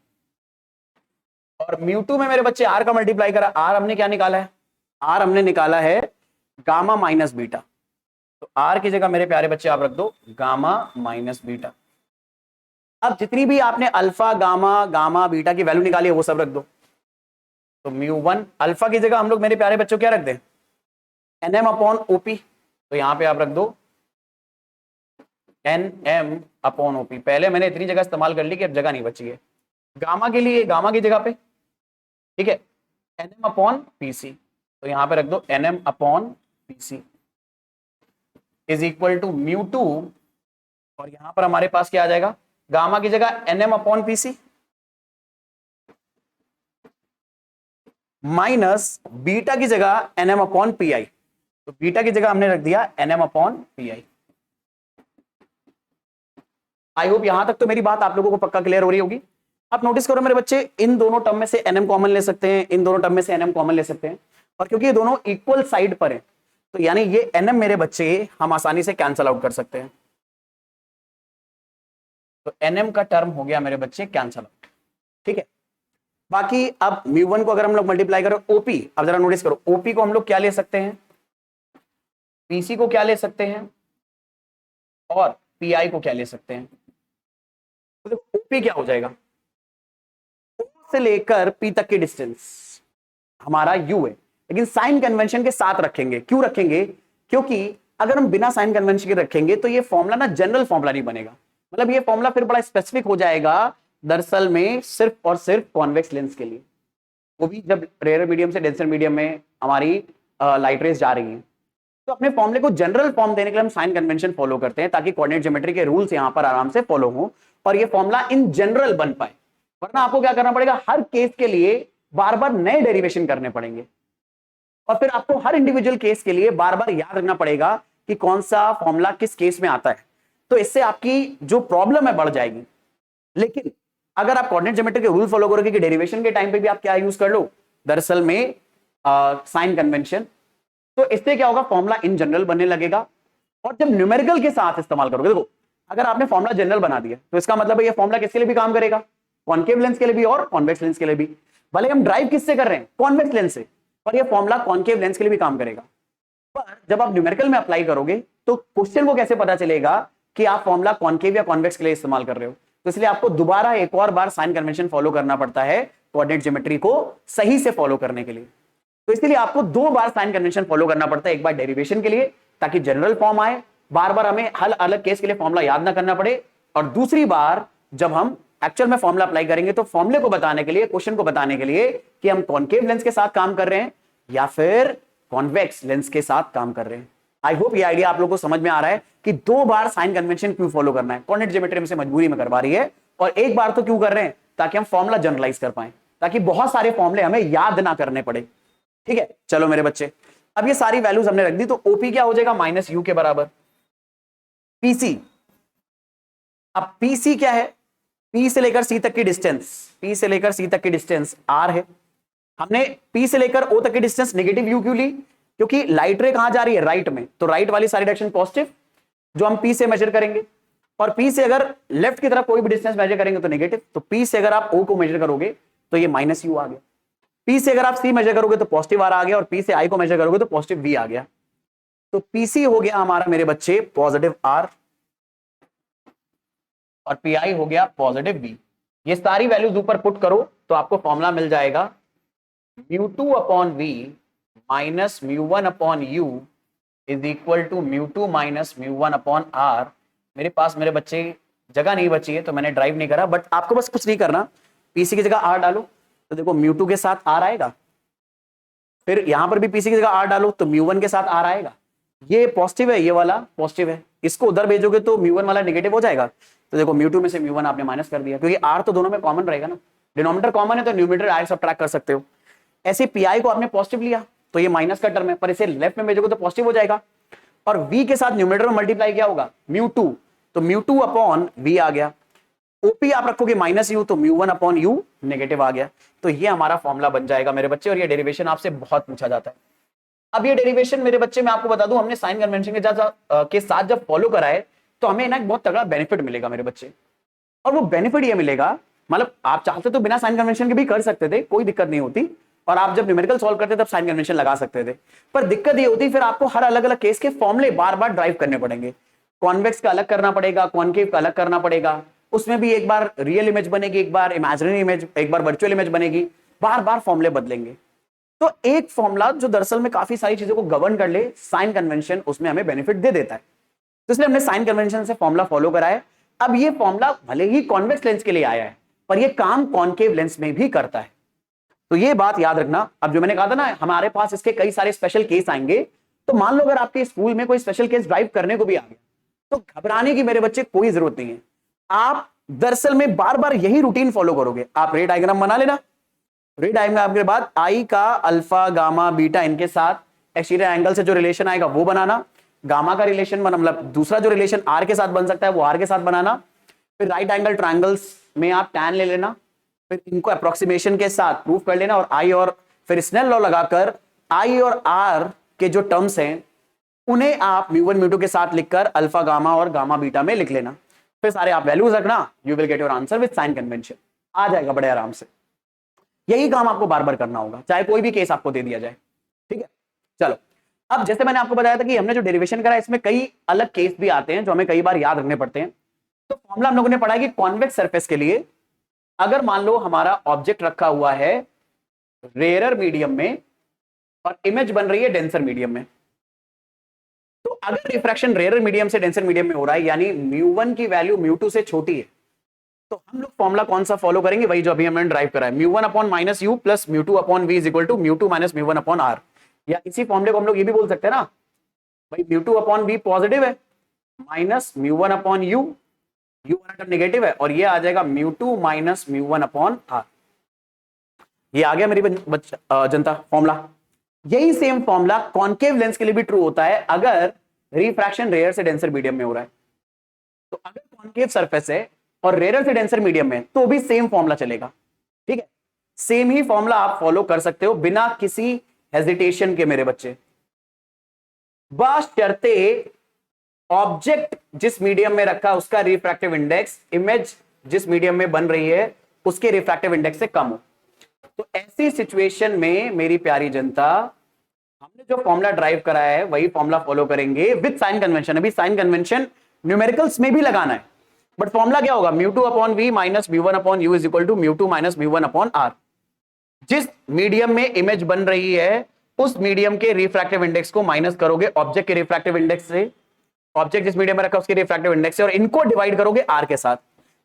और म्यू2 में मेरे बच्चे आर का मल्टीप्लाई करा, आर हमने क्या निकाला है, आर हमने निकाला है गामा माइनस बीटा। तो आर की जगह मेरे प्यारे बच्चे आप रख दो गामा माइनस बीटा। अब जितनी भी आपने अल्फा गामा गामा बीटा की वैल्यू निकाली है वो सब रख दो। तो म्यू1 अल्फा की जगह हम लोग मेरे प्यारे बच्चों क्या रख दें, एनएम अपॉन ओपी। तो यहां पे आप रख दो एन एम अपॉन ओपी। पहले मैंने इतनी जगह इस्तेमाल कर ली कि अब जगह नहीं बची है। गामा के लिए गामा की जगह पे ठीक है एनएम अपॉन पीसी। तो यहां पे रख दो NM upon PC is equal to mu two. और यहां पर हमारे पास क्या आ जाएगा, गामा की जगह NM upon PC minus beta की जगह एनएम अपॉन पीआई। तो बीटा की जगह हमने रख दिया NM upon PI. I hope यहां तक तो मेरी बात आप लोगों को पक्का क्लियर हो रही होगी। आप नोटिस करो मेरे बच्चे, इन दोनों टर्म में से एनएम कॉमन ले सकते हैं, इन दोनों टर्म में से एनएम कॉमन ले सकते हैं। और क्योंकि ये दोनों इक्वल साइड पर है तो यानी ये एनएम मेरे बच्चे हम आसानी से कैंसल आउट कर सकते हैं। तो एनएम का टर्म हो गया मेरे बच्चे कैंसल आउट। ठीक है, बाकी अब म्यू1 को अगर हम लोग मल्टीप्लाई करें ओपी, अब जरा नोटिस करो ओपी को हम लोग क्या ले सकते हैं, पीसी को क्या ले सकते हैं और पीआई को क्या ले सकते हैं। तो ओपी क्या हो जाएगा, O से लेकर पी तक की डिस्टेंस हमारा यू है, लेकिन साइन कन्वेंशन के साथ रखेंगे। क्यों रखेंगे, क्योंकि अगर हम बिना साइन कन्वेंशन के रखेंगे तो ये फॉर्मूला ना जनरल फॉर्मूला नहीं बनेगा, मतलब ये फॉर्मूला फिर बड़ा स्पेसिफिक हो जाएगा दरअसल में सिर्फ और सिर्फ कॉन्वेक्स लेंस के लिए, वो भी जब रेयर मीडियम से डेंसर मीडियम में हमारी लाइट रेज जा रही है। तो अपने फॉर्मूले को जनरल फॉर्म देने के लिए हम साइन कन्वेंशन फॉलो करते हैं ताकि कोऑर्डिनेट ज्योमेट्री के रूल्स यहां पर आराम से फॉलो हो और ये फॉर्मूला इन जनरल बन पाए। वरना आपको क्या करना पड़ेगा, हर केस के लिए बार बार नए डेरिवेशन करने पड़ेंगे और फिर आपको हर इंडिविजुअल केस के लिए बार बार याद रखना पड़ेगा कि कौन सा फॉर्मूला किस केस में आता है। तो इससे आपकी जो प्रॉब्लम है बढ़ जाएगी। लेकिन अगर आप कोऑर्डिनेट ज्योमेट्री के रूल फॉलो करोगे कि डेरिवेशन के टाइम पे भी आप क्या यूज कर लो, दरअसल में साइन कन्वेंशन, तो इससे क्या होगा, फॉर्मूला इन जनरल बनने लगेगा। और जब न्यूमेरिकल के साथ इस्तेमाल करोगे, देखो अगर आपने फॉर्मूला जनरल बना दिया तो इसका मतलब है ये फॉर्मूला किसके लिए भी काम करेगा, कॉनकेव लेंस के लिए भी और कॉन्वेक्स लेंस के लिए भी। भले हम ड्राइव किससे कर रहे हैं, कॉन्वेक्स लेंस से, पर ये फॉर्मूला कॉनकेव लेंस के लिए भी काम करेगा। पर जब आप न्यूमेरिकल में अप्लाई करोगे तो क्वेश्चन को कैसे पता चलेगा कि आप फॉर्मूला कॉनकेव या कॉन्वेक्स के लिए इस्तेमाल कर रहे हो। तो इसलिए आपको दोबारा एक और बार साइन कन्वेंशन फॉलो करना पड़ता है कोऑर्डिनेट ज्योमेट्री को सही से फॉलो करने के लिए। तो इसलिए आपको दो बार साइन कन्वेंशन फॉलो करना पड़ता है, एक बार डेरिवेशन के लिए ताकि जनरल फॉर्म आए, बार बार हमें हर अलग केस के लिए फॉर्मूला याद ना करना पड़े, और दूसरी बार जब हम एक्चुअल में फॉर्मूला अप्लाई करेंगे तो फॉर्मूले को बताने के लिए, क्वेश्चन को बताने के लिए कि हम कॉनकेव लेंस के साथ काम कर रहे हैं या फिर कॉन्वेक्स लेंस के साथ काम कर रहे हैं। आई होप ये आइडिया आप लोगों को समझ में आ रहा है कि दो बार साइन कन्वेंशन क्यों फॉलो करना है। कोऑर्डिनेट ज्योमेट्री में से मजबूरी में करवा रही है, और एक बार तो क्यों कर रहे हैं, ताकि हम फॉर्मूला जनरलाइज कर पाए, ताकि बहुत सारे फॉर्मूले हमें याद ना करने पड़े। ठीक है, चलो मेरे बच्चे, अब ये सारी वैल्यूज हमने रख दी, तो ओपी क्या हो जाएगा, माइनस यू के बराबर पीसी। अब पीसी क्या है, पी से लेकर सी तक की डिस्टेंस, पी से लेकर सी तक की डिस्टेंस आर है। हमने पी से लेकर ओ तक की डिस्टेंस नेगेटिव यू क्यों ली, क्योंकि लाइट रे कहां जा रही है, राइट में, तो राइट वाली सारी डायरेक्शन पॉजिटिव जो हम पी से मेजर करेंगे, और पी से अगर लेफ्ट की तरफ कोई भी डिस्टेंस मेजर करेंगे तो नेगेटिव। तो पी से अगर आप ओ को मेजर करोगे तो ये माइनस यू आ गया, पी से अगर आप सी मेजर करोगे तो पॉजिटिव आर आ गया, और पी से आई को मेजर करोगे तो पॉजिटिव वी आ गया। तो पीसी हो गया हमारा मेरे बच्चे पॉजिटिव आर, और पीआई हो गया पॉजिटिव वी। ये सारी वैल्यूज ऊपर पुट करो तो आपको फॉर्मूला मिल जाएगा μ2 upon V minus μ1 upon U is equal to μ2 minus μ1 upon R. मेरे पास मेरे बच्चे जगह नहीं बची है तो मैंने ड्राइव नहीं करा, बट आपको बस कुछ नहीं करना, पीसी की जगह आर डालो तो देखो μ2 के साथ आर आएगा, फिर यहां पर भी पीसी की जगह आर डालो तो μ1 के साथ आर आएगा। ये पॉजिटिव है, ये वाला पॉजिटिव है, इसको उधर भेजोगे तो μ1 वाला नेगेटिव हो जाएगा। तो देखो μ2 में से μ1 आपने माइनस कर दिया, क्योंकि आर तो दोनों में कॉमन रहेगा ना, डिनोमिनेटर कॉमन है तो न्यूमरेटर आर सबट्रैक्ट कर सकते हो। ऐसे पीआई को आपने पॉजिटिव लिया तो ये माइनस का टर्म है, पर इसे लेफ्ट में भेजोगे तो पॉजिटिव हो जाएगा, और वी के साथ न्यूमरेटर में मल्टीप्लाई क्या होगा μ2, तो μ2 अपॉन वी आ गया। ओपी आप रखोगे माइनस यू तो μ1 अपॉन यू नेगेटिव आ गया। तो ये हमारा फॉर्मूला बन जाएगा मेरे बच्चे, और ये डेरिवेशन आपसे बहुत पूछा जाता है। अब ये डेरिवेशन मेरे बच्चे मैं आपको बता दूं, हमने साइन कन्वेंशन के साथ जब फॉलो कराए तो हमें ना एक बहुत तगड़ा बेनिफिट मिलेगा मेरे बच्चे। और वो बेनिफिट ये मिलेगा, मतलब आप चाहते तो बिना साइन कन्वेंशन के भी कर सकते थे, कोई दिक्कत नहीं होती, और आप जब न्यूमेरिकल सॉल्व करते तब साइन कन्वेंशन लगा सकते थे, पर दिक्कत ये होती फिर आपको हर अलग अलग केस के फॉर्मूले बार बार ड्राइव करने पड़ेंगे। कॉन्वेक्स का अलग करना पड़ेगा, कॉनकेव का अलग करना पड़ेगा, उसमें भी एक बार रियल इमेज बनेगी, एक बार इमेजिनरी इमेज, एक बार वर्चुअल इमेज बनेगी, बार बार फॉर्मूले बदलेंगे। तो एक फॉर्मूला जो दरअसल में काफी सारी चीजों को गवर्न कर ले, साइन कन्वेंशन उसमें हमें बेनिफिट दे देता है, तो इसलिए हमने साइन कन्वेंशन से फॉर्मूला फॉलो करा है। अब ये फॉर्मूला भले ही कॉन्वेक्स लेंस के लिए आया है, पर ये काम कॉनकेव लेंस में भी करता है, तो ये बात याद रखना। अब जो मैंने कहा था ना, हमारे पास इसके कई सारे स्पेशल केस आएंगे, तो मान लो अगर आपके स्कूल में कोई स्पेशल केस ड्राइव करने को भी आ गया, तो घबराने की मेरे बच्चे कोई जरूरत नहीं है। आप दरअसल में बार बार यही रूटीन फॉलो करोगे। आप रे डायग्राम बना लेना, रे डायग्राम के बाद आई का अल्फा गामा बीटा इनके साथ एक्सटीरियर एंगल से जो रिलेशन आएगा वो बनाना, गामा का रिलेशन मतलब दूसरा जो रिलेशन आर के साथ बन सकता है वो आर के साथ बनाना, फिर राइट एंगल ट्रायंगल्स में आप टैन ले लेना, फिर इनको अप्रोक्सीमेशन के साथ प्रूफ कर लेना, और आई और फिर स्नेल लॉ लगाकर आई और आर के जो टर्म्स हैं उन्हें आप म्यू1 म्यू2 के साथ लिखकर अल्फा गामा और गामा बीटा में लिख लेना, फिर सारे आप वैल्यूज रखना, you will get your answer with sign convention. आ जाएगा बड़े आराम से। यही काम आपको बार बार करना होगा, चाहे कोई भी केस आपको दे दिया जाए, ठीक है। चलो, अब जैसे मैंने आपको बताया था कि हमने जो डेरिवेशन करा इसमें कई अलग केस भी आते हैं जो हमें कई बार याद रखने पड़ते हैं। तो फॉर्मूला हम लोगों ने पढ़ा कि कॉन्वेक्स सरफेस के लिए अगर मान लो हमारा ऑब्जेक्ट रखा हुआ है रेयरर मीडियम में और इमेज बन रही है डेंसर मीडियम में, तो अगर रिफ्रैक्शन रेयरर मीडियम से डेंसर मीडियम में हो रहा है, यानी म्यू1 की वैल्यू म्यू2 से छोटी है, तो हम लोग फॉर्मूला कौन सा फॉलो करेंगे, वही जो अभी हमने ड्राइव करा है, mu one upon minus U plus mu two upon V is equal to mu two minus mu one upon R. या इसी फॉर्मूले को हम लोग ये भी बोल सकते हैं ना भाई, म्यू2 अपॉन वी पॉजिटिव है minus mu one upon you, you वाला टर्म नेगेटिव है, और ये आ जाएगा म्यू2 माइनस म्यू1 अपॉन आर। ये आ गया मेरी जनता फॉर्मूला। यही सेम फॉर्मूला कॉनकेव लेंस के लिए भी ट्रू होता है अगर रिफ्रैक्शन रेयर से डेंसर मीडियम में हो रहा है। तो अगर कॉनकेव सरफेस है और रेयर से डेंसर मीडियम में, तो भी सेम फॉर्मूला चलेगा, ठीक है। सेम ही फॉर्मूला आप फॉलो कर सकते हो बिना किसी हेजिटेशन के मेरे बच्चे, बशर्ते ऑब्जेक्ट जिस मीडियम में रखा उसका रिफ्रैक्टिव इंडेक्स इमेज जिस मीडियम में बन रही है उसके रिफ्रैक्टिव इंडेक्स से कम हो। तो ऐसी सिचुएशन में मेरी प्यारी जनता, हमने जो फॉर्मूला ड्राइव कराया है वही फॉर्मूला फॉलो करेंगे विद साइन कन्वेंशन। अभी साइन कन्वेंशन न्यूमेरिकल्स में भी लगाना है, बट फॉर्मूला क्या होगा, mu two upon V minus mu one upon U is equal to mu two minus mu one upon R. जिस मीडियम में इमेज बन रही है उस मीडियम के रिफ्रैक्टिव इंडेक्स को माइनस करोगे ऑब्जेक्ट के रिफ्रैक्टिव इंडेक्स से, ऑब्जेक्ट जिस मीडियम में रखा उसके रिफ्रैक्टिव इंडेक्स से, और इनको डिवाइड करोगे आर के साथ।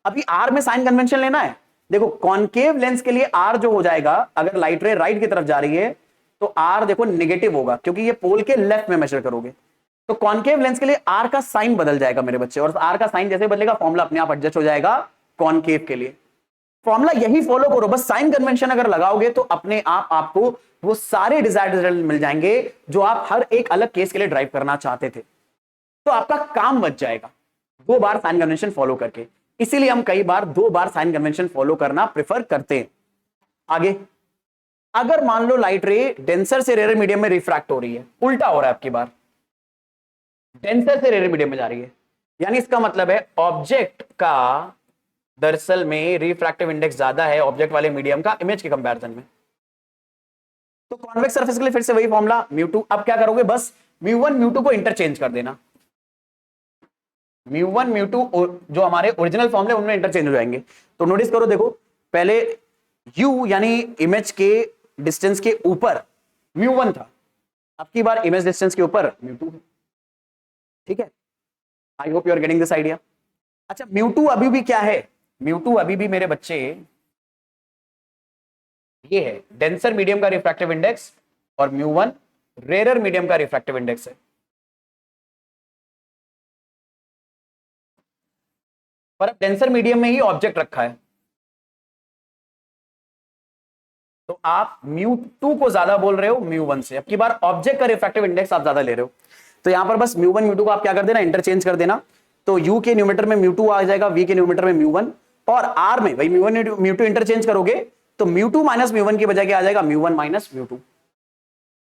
अभी आर में साइन कन्वेंशन लेना है। देखो कॉनकेव लेंस के लिए आर जो हो जाएगा, अगर लाइट रे राइट की तरफ जा रही है तो आर देखो नेगेटिव होगा क्योंकि ये पोल के लेफ्ट में मेजर करोगे। तो कॉनकेव लेंस के लिए आर का साइन बदल जाएगा मेरे बच्चे, और आर का साइन जैसे बदलेगा फॉर्मूला अपने आप एडजस्ट हो जाएगा कॉनकेव के लिए। फॉर्मूला यही फॉलो करो, बस साइन कन्वेंशन अगर लगाओगे तो अपने आप आपको वो सारे डिजायर्ड रिजल्ट मिल जाएंगे जो आप हर एक अलग केस के लिए ड्राइव करना चाहते थे। तो आपका काम बच जाएगा 2 बार साइन कन्वेंशन फॉलो करके। इसीलिए हम कई बार 2 बार साइन कन्वेंशन फॉलो करना प्रेफर करते हैं। आगे, अगर मान लो लाइट रे डेंसर से रेयर मीडियम में रिफ्रैक्ट हो रही है, उल्टा हो रहा है आपकी बार, डेंसर से रेयर मीडियम में जा रही है, यानी इसका मतलब है ऑब्जेक्ट का दरअसल में रिफ्रैक्टिव इंडेक्स ज्यादा है ऑब्जेक्ट वाले मीडियम का इमेज के कंपैरिजन में। तो कॉन्वेक्स सरफेस के लिए फिर से वही फॉर्मूला म्यू2। अब क्या करोगे, बस म्यू1 म्यू2 को इंटरचेंज कर देना। म्यू1 म्यू2 जो हमारे ओरिजिनल फॉर्मूले उनमें इंटरचेंज हो जाएंगे। तो नोटिस करो, देखो पहले u यानी इमेज के डिस्टेंस के ऊपर म्यू1 था, अब की बार इमेज डिस्टेंस के ऊपर म्यू2 है, ठीक है। I hope you are getting this idea. अच्छा, म्यू2 अभी भी क्या है, म्यू2 अभी भी मेरे बच्चे ये है डेंसर मीडियम का रिफ्रैक्टिव इंडेक्स, और म्यू1 रेयर मीडियम का रिफ्रैक्टिव इंडेक्स है। पर अब डेंसर मीडियम में ही ऑब्जेक्ट रखा है, तो आप म्यू2 को ज्यादा बोल रहे हो म्यू1 से। अब की बार ऑब्जेक्ट का रिफ्रैक्टिव इंडेक्स आप ज्यादा ले रहे हो, तो यहां पर बस म्यू1 म्यू2 को आप क्या कर देना, इंटरचेंज कर देना। तो u के न्यूमेरेटर में म्यू2 आ जाएगा, v के न्यूमेरेटर में म्यू1, और r में भाई म्यू1 म्यू2 इंटरचेंज करोगे तो म्यू2 माइनस म्यू1 की बजाय क्या आ जाएगा, म्यू1 माइनस म्यू2।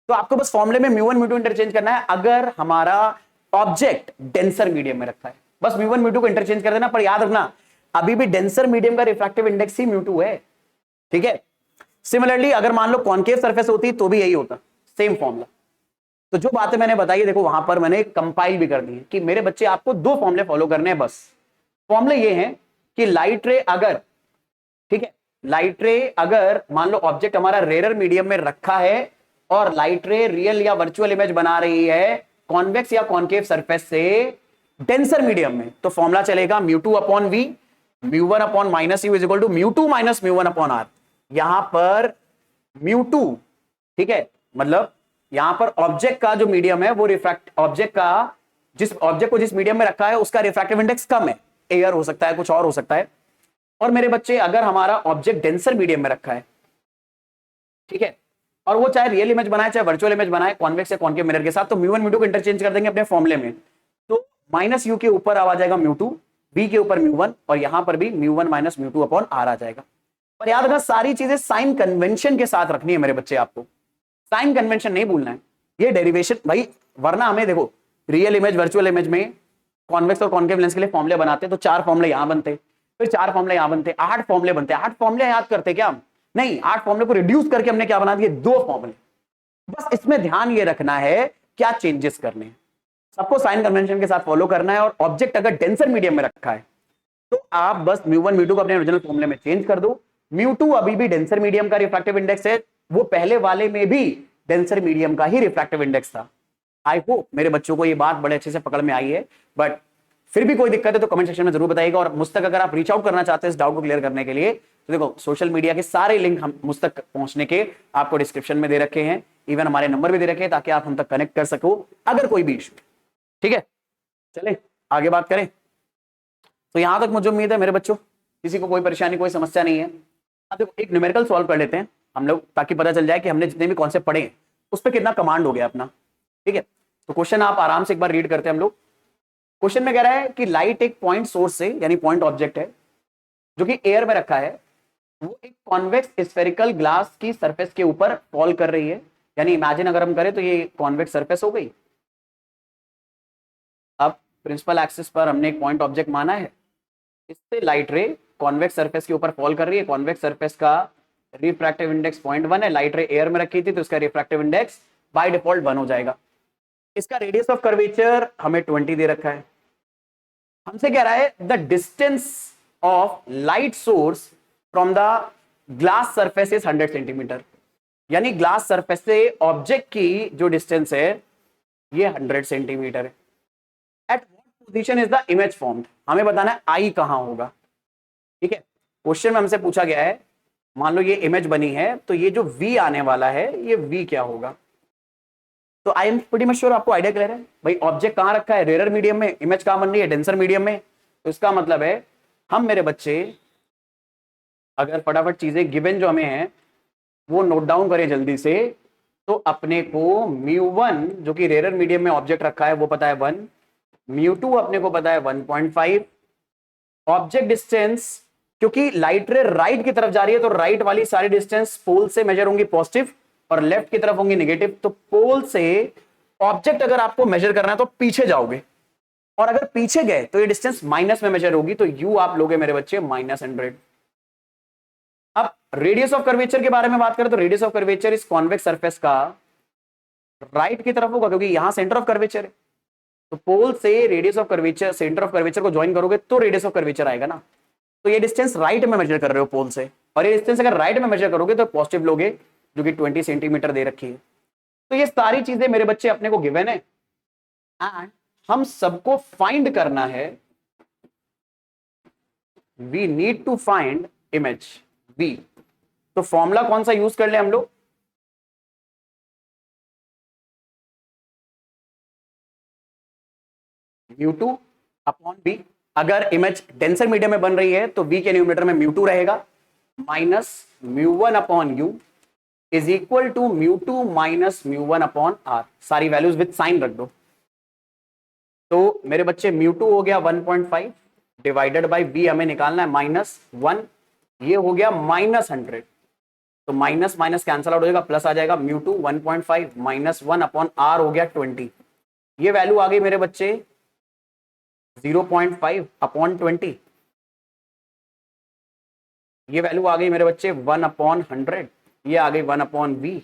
तो आपको बस फॉर्मूले में म्यू1 म्यू2 इंटरचेंज करना है अगर हमारा ऑब्जेक्ट डेंसर मीडियम में रखा है, बस म्यू1 म्यू2 को इंटरचेंज कर देना। पर याद रखना, अभी भी डेंसर मीडियम का रिफ्रैक्टिव इंडेक्स ही म्यू टू है, ठीक है। सिमिलरली अगर मान लो कॉनकेव सरफेस होती तो भी यही होता, सेम फॉर्मूला। तो जो बातें मैंने बताई है देखो वहां पर मैंने कंपाइल भी कर दी है कि मेरे बच्चे आपको दो फॉर्मूले फॉलो करने हैं बस। फॉर्मूले ये हैं कि लाइट रे अगर, ठीक है, लाइट रे अगर मान लो ऑब्जेक्ट हमारा रेयर मीडियम में रखा है और लाइट रे रियल या वर्चुअल इमेज बना रही है कॉन्वेक्स या कॉनकेव सरफेस से डेंसर मीडियम में, तो फॉर्मूला चलेगा mu two upon V, mu one upon minus U is equal to mu two minus mu one upon R. यहां पर म्यू टू, ठीक है, मतलब यहां पर ऑब्जेक्ट का जो मीडियम है वो रिफ्रैक्ट, ऑब्जेक्ट का जिस ऑब्जेक्ट को जिस मीडियम में रखा है उसका रिफ्रैक्टिव इंडेक्स कम है, एयर हो सकता है, कुछ और हो सकता है। और मेरे बच्चे अगर हमारा ऑब्जेक्ट डेंसर मीडियम में रखा है, ठीक है, और वो चाहे रियल इमेज बनाए चाहे वर्चुअल इमेज बनाए कॉन्वेक्स या कॉनकेव मिरर के साथ, तो म्यू वन म्यू टू को इंटरचेंज कर देंगे अपने फॉर्मूले में। तो माइनस यू के ऊपर आ जाएगा म्यू टू, वी के ऊपर म्यू वन, और यहां पर भी mu one minus mu two upon R आ जाएगा। पर याद रखना सारी चीजें साइन कन्वेंशन के साथ रखनी है मेरे बच्चे, आपको साइन कन्वेंशन नहीं भूलना है। ये डेरिवेशन भाई, वरना हमें देखो रियल इमेज वर्चुअल इमेज में कॉन्वेक्स और कॉनकेव लेंस के लिए फॉर्मूले बनाते तो 4 फॉर्मूले यहां बनते, फिर 4 फॉर्मूले यहां बनते, 8 फॉर्मूले बनते। 8 फॉर्मूले याद करते क्या हम? नहीं, 8 फॉर्मूले को रिड्यूस करके हमने क्या बना दिए? 2 फॉर्मूले। बस इसमें ध्यान ये रखना है क्या चेंजेस करने हैं, सबको साइन कन्वेंशन के साथ फॉलो करना है। और ऑब्जेक्ट अगर डेंसर मीडियम में रखा है तो आप बस म्यू वन म्यू टू को अपने ओरिजिनल फॉर्मूले में चेंज कर दो। म्यू टू अभी भी डेंसर मीडियम का रिफ्रैक्टिव इंडेक्स है, वो पहले वाले में भी डेंसर मीडियम का ही रिफ्रैक्टिव इंडेक्स था। आई होप मेरे बच्चों को ये बात बड़े अच्छे से पकड़ में आई है, बट फिर भी कोई दिक्कत है तो कमेंट सेक्शन में जरूर बताइएगा। और मुझ तक अगर आप रीच आउट करना चाहते हैं इस डाउट को क्लियर करने के लिए, तो देखो सोशल मीडिया के सारे लिंक हम मुझ तक पहुंचने के आपको डिस्क्रिप्शन में दे रखे हैं, इवन हमारे नंबर भी दे रखे हैं ताकि आप हम तक कनेक्ट कर सको अगर कोई भी इशू। ठीक है, चले आगे बात करें। तो यहां तक मुझे उम्मीद है मेरे बच्चों किसी को कोई परेशानी कोई समस्या नहीं है। अब देखो एक न्यूमेरिकल सॉल्व कर लेते हैं हम लोग, ताकि पता चल जाए कि हमने जितने भी कॉन्सेप्ट पढ़े उस पर कितना कमांड हो गया अपना। ठीक है, तो क्वेश्चन आप आराम से एक बार रीड करते हैं हम लोग। क्वेश्चन में कह रहा है कि लाइट एक पॉइंट सोर्स से, यानी पॉइंट ऑब्जेक्ट है जो कि एयर में रखा है, वो एक कॉन्वेक्स स्फेरिकल ग्लास की सरफेस के ऊपर फॉल कर रही है। यानी इमेजिन अगर हम करें तो ये कॉन्वेक्स सरफेस हो गई। अब प्रिंसिपल एक्सिस पर हमने एक पॉइंट ऑब्जेक्ट माना है, इससे लाइट रे कॉन्वेक्स सरफेस के ऊपर फॉल कर रही है। कॉन्वेक्स सरफेस का रिफ्रैक्टिव इंडेक्स 0.1 है, लाइट रे एयर में रखी थी तो इसका रिफ्रैक्टिव इंडेक्स बाय डिफॉल्ट 1 हो जाएगा। इसका रेडियस ऑफ कर्वेचर हमें 20 दे रखा है। हमसे कह रहा है the distance of light source from the glass surface is 100 centimetre. यानी ग्लास सरफेस से ऑब्जेक्ट की जो डिस्टेंस है ये 100 सेंटीमीटर है। At what position is the image formed, हमें बताना है आई कहां होगा। ठीक है, क्वेश्चन में हमसे पूछा गया है मान लो ये इमेज बनी है तो ये जो V आने वाला है ये V क्या होगा। तो I am pretty much sure आपको आइडिया क्लियर है भाई। ऑब्जेक्ट कहां रखा है? रेयर मीडियम में। इमेज कहां बन रही है? डेंसर मीडियम में। तो इसका मतलब है हम मेरे बच्चे अगर फटाफट चीजें गिवन जो हमें है वो नोट डाउन करें जल्दी से, तो अपने को μ1 जो कि रेयर मीडियम में ऑब्जेक्ट रखा है वो पता है 1, μ2 अपने को पता है 1.5। ऑब्जेक्ट डिस्टेंस, क्योंकि लाइट रे राइट की तरफ जा रही है तो राइट वाली सारी डिस्टेंस पोल से मेजर होंगी पॉजिटिव और लेफ्ट की तरफ होंगी नेगेटिव। तो पोल से ऑब्जेक्ट अगर आपको मेजर करना है तो पीछे जाओगे, और अगर पीछे गए तो ये डिस्टेंस माइनस में मेजर होगी, तो यू आप लोगे मेरे बच्चे -100। अब रेडियस ऑफ कर्वेचर के बारे में बात करें तो रेडियस ऑफ कर्वेचर इस कॉन्वेक्स सरफेस का राइट की तरफ होगा क्योंकि यहां सेंटर ऑफ कर्वेचर है। तो पोल से radius of curvature, centre of curvature को ज्वाइन करोगे तो रेडियस ऑफ कर्वेचर आएगा ना। तो ये डिस्टेंस राइट में मेजर कर रहे हो पोल से, और ये डिस्टेंस अगर राइट में मेजर करोगे तो पॉजिटिव लोगे जो कि 20 सेंटीमीटर दे रखी है। तो ये सारी चीजें मेरे बच्चे अपने को गिवन है एंड हम सबको फाइंड करना है। We need to find image V। तो फॉर्मूला कौन सा यूज कर ले हम लोग? μ2 अपॉन V। अगर इमेज डेंसर मीडियम में बन रही है तो V के न्यूमरेटर में μ2 रहेगा, minus μ1 upon U is equal to μ2 minus μ1 upon R। सारी वैल्यूज विद साइन रख दो। तो मेरे बच्चे μ2 हो गया 1.5 डिवाइडेड बाई V हमें निकालना है -1, ये हो गया -100। तो माइनस माइनस कैंसल आउट हो जाएगा, प्लस आ जाएगा μ2 1.5 -1 अपॉन R हो गया 20। ये वैल्यू आ गई मेरे बच्चे 0.5 अपॉन 20। ये वैल्यू आ गई मेरे बच्चे 1/100, ये आ गई 1/v,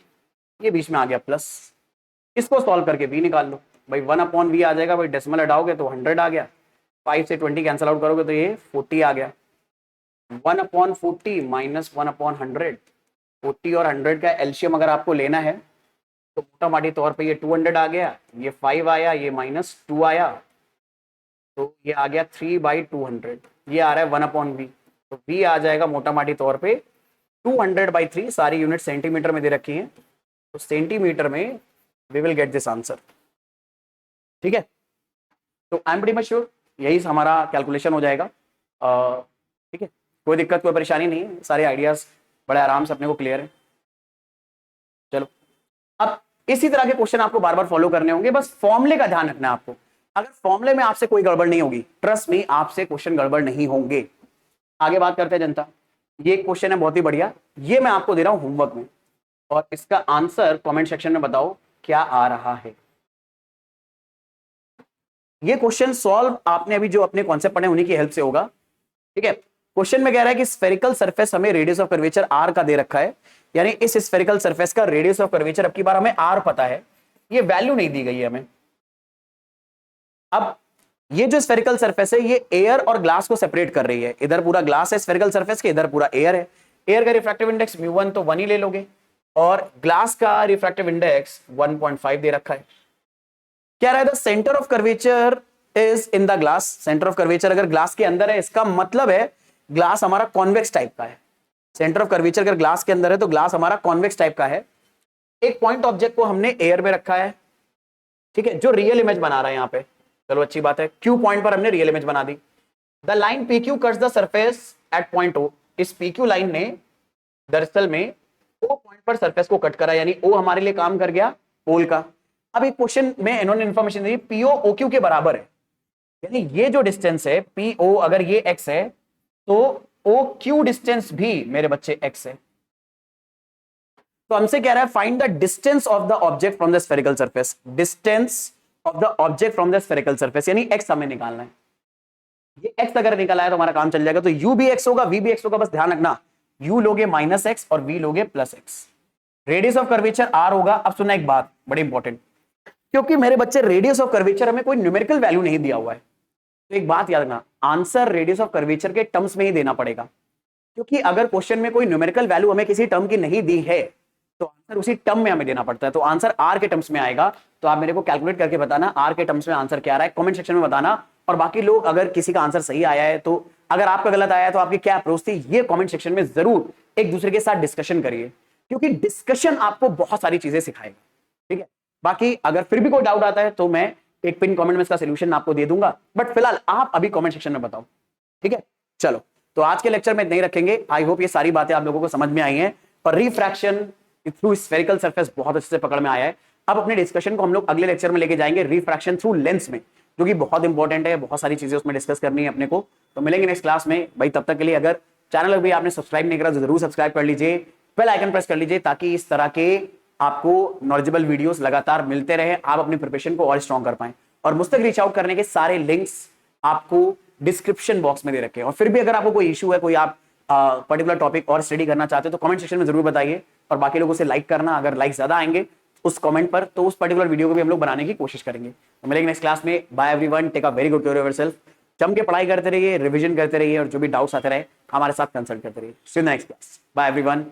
ये बीच में आ गया प्लस। इसको सॉल्व करके v निकाल लो भाई, 1/v आ जाएगा भाई, डेसिमल हटाओगे तो 100 आ गया, 5 से 20 कैंसिल आउट करोगे तो ये 40 आ गया। 1/40 माइनस 1/100, 40 और 100 का एलसीएम अगर आपको लेना है तो मोटा माटी तौर पे ये 200 आ गया, ये 5 आया, ये -2 आया, तो ये आ गया 3/200, ये आ रहा है 1/v, तो v आ जाएगा मोटा माटी तौर पे 200/3, सारी यूनिट सेंटीमीटर में दे रखी है, तो सेंटीमीटर में we will get this answer. ठीक है, तो I am pretty much sure यही हमारा कैलकुलेशन हो जाएगा। ठीक है, कोई दिक्कत कोई परेशानी नहीं है, सारे आइडियाज बड़े आराम से अपने को क्लियर है। चलो, अब इसी तरह के क्वेश्चन आपको बार बार फॉलो करने होंगे, बस फॉर्मूले का ध्यान रखना है आपको। अगर फॉर्मूले में आपसे कोई गड़बड़ नहीं होगी, ट्रस्ट मी, आपसे क्वेश्चन गड़बड़ नहीं होंगे। आगे बात करते हैं जनता, ये क्वेश्चन है बहुत ही बढ़िया, ये मैं आपको दे रहा हूं होमवर्क में, और इसका आंसर कमेंट सेक्शन में बताओ क्या आ रहा है। ये क्वेश्चन सॉल्व आपने अभी जो अपने कॉन्सेप्ट पढ़े उन्हीं की हेल्प से होगा। ठीक है, क्वेश्चन में कह रहा है कि स्फेरिकल सरफेस हमें रेडियस ऑफ कर्वेचर r का दे रखा है, यानी इस स्फेरिकल सरफेस का रेडियस ऑफ कर्वेचर अब की बार हमें r पता है, ये वैल्यू नहीं दी गई है हमें। अब ये जो स्फेरिकल सरफेस है ये एयर और ग्लास को सेपरेट कर रही है, इधर पूरा ग्लास है स्फेरिकल सरफेस के, इधर पूरा एयर है। एयर का रिफ्रैक्टिव इंडेक्स μ1 तो 1 ही ले लोगे, और ग्लास का रिफ्रैक्टिव इंडेक्स 1.5 दे रखा है। क्या रहा है, the centre of curvature is in the glass, centre of curvature अगर ग्लास के अंदर है, इसका मतलब है ग्लास हमारा कॉन्वेक्स टाइप का है। सेंटर ऑफ कर्वेचर अगर ग्लास के अंदर है तो ग्लास हमारा कॉन्वेक्स टाइप का है। एक पॉइंट ऑब्जेक्ट को हमने एयर में रखा है, ठीक है, जो रियल इमेज बना रहा है यहाँ पे, चलो अच्छी बात है, क्यू पॉइंट पर हमने रियल इमेज बना दी। The line P Q cuts the surface at point O, इस पी क्यू लाइन ने दरअसल में ओ पॉइंट पर सरफेस को कट करा, यानी ओ हमारे लिए काम कर गया पोल का। अब एक क्वेश्चन में इन्होंने इंफॉर्मेशन दी पीओ ओ क्यू के बराबर है, यानी ये जो डिस्टेंस है पी ओ अगर ये एक्स है तो ओ क्यू डिस्टेंस भी मेरे बच्चे एक्स है। तो हमसे कह रहा है find the distance of the object from the spherical surface, distance of the object from the spherical surface, यानी एक्स हमें निकालना है। ये एक्स अगर निकाला है तो हमारा काम चल जाएगा। तो यू भी एक्स होगा, वी भी एक्स होगा, बस ध्यान रखना यू लोगे -x और वी लोगे +x। Radius of curvature r होगा। अब सुनना एक बात बड़ी इंपॉर्टेंट, क्योंकि मेरे बच्चे रेडियस ऑफ कर्वेचर हमें कोई न्यूमेरिकल वैल्यू नहीं दिया हुआ है, तो एक बात याद रखना, आंसर रेडियस ऑफ कर्वेचर के टर्म्स में ही देना पड़ेगा, क्योंकि अगर क्वेश्चन में कोई न्यूमेरिकल वैल्यू हमें किसी टर्म की नहीं दी है तो आंसर उसी टर्म में हमें देना पड़ता है। तो आंसर r के टर्म्स में आएगा, तो आप मेरे को कैलकुलेट करके बताना r के टर्म्स में आंसर क्या आ रहा है, कमेंट सेक्शन में बताना। और बाकी लोग अगर किसी का आंसर सही आया है, तो अगर आपका गलत आया है तो आपकी क्या अप्रोच थी, ये कमेंट सेक्शन में जरूर एक दूसरे के साथ डिस्कशन करिए, क्योंकि डिस्कशन आपको बहुत सारी चीजें सिखाएगा। ठीक है, बाकी अगर फिर भी कोई डाउट आता है तो मैं एक पिन कमेंट में इसका सोल्यूशन आपको दे दूंगा, बट फिलहाल आप अभी कमेंट सेक्शन में बताओ। ठीक है, चलो, तो आज के लेक्चर में नहीं रखेंगे। आई होप ये सारी बातें आप लोगों को समझ में आई हैं, और रिफ्रैक्शन थ्रू स्फेरिकल सरफेस बहुत अच्छे से पकड़ में आया है। अब अपने डिस्कशन को हम लोग अगले लेक्चर में लेके जाएंगे रिफ्रैक्शन थ्रू लेंस में, जो कि बहुत इंपॉर्टेंट है, बहुत सारी चीजें उसमें डिस्कस करनी है अपने को। तो मिलेंगे नेक्स्ट क्लास में भाई, तब तक के लिए अगर चैनल अभी आपने सब्सक्राइब नहीं करा तो जरूर सब्सक्राइब कर लीजिए, बेल आइकन प्रेस कर लीजिए, ताकि इस तरह के आपको नॉलेजेबल वीडियोस लगातार मिलते रहे, आप अपनी प्रिपरेशन को और स्ट्रॉन्ग कर पाएं। और मुझ तक रीच आउट करने के सारे लिंक्स आपको डिस्क्रिप्शन बॉक्स में दे रखे हैं। और फिर भी अगर आपको कोई इशू है, कोई आप पर्टिकुलर टॉपिक और स्टडी करना चाहते हो तो कमेंट सेक्शन में जरूर बताइए, और बाकी लोगों से लाइक करना, अगर लाइक ज्यादा आएंगे उस कमेंट पर तो उस पर्टिकुलर वीडियो को भी हम लोग बनाने की कोशिश करेंगे। तो मिलेंगे नेक्स्ट क्लास में। Bye everyone, take a very good care of yourself. जम के पढ़ाई करते रहिए, रिवीजन करते रहिए, और जो भी डाउट्स आते रहे हमारे साथ कंसल्ट करते रहिए। See you next class. Bye everyone.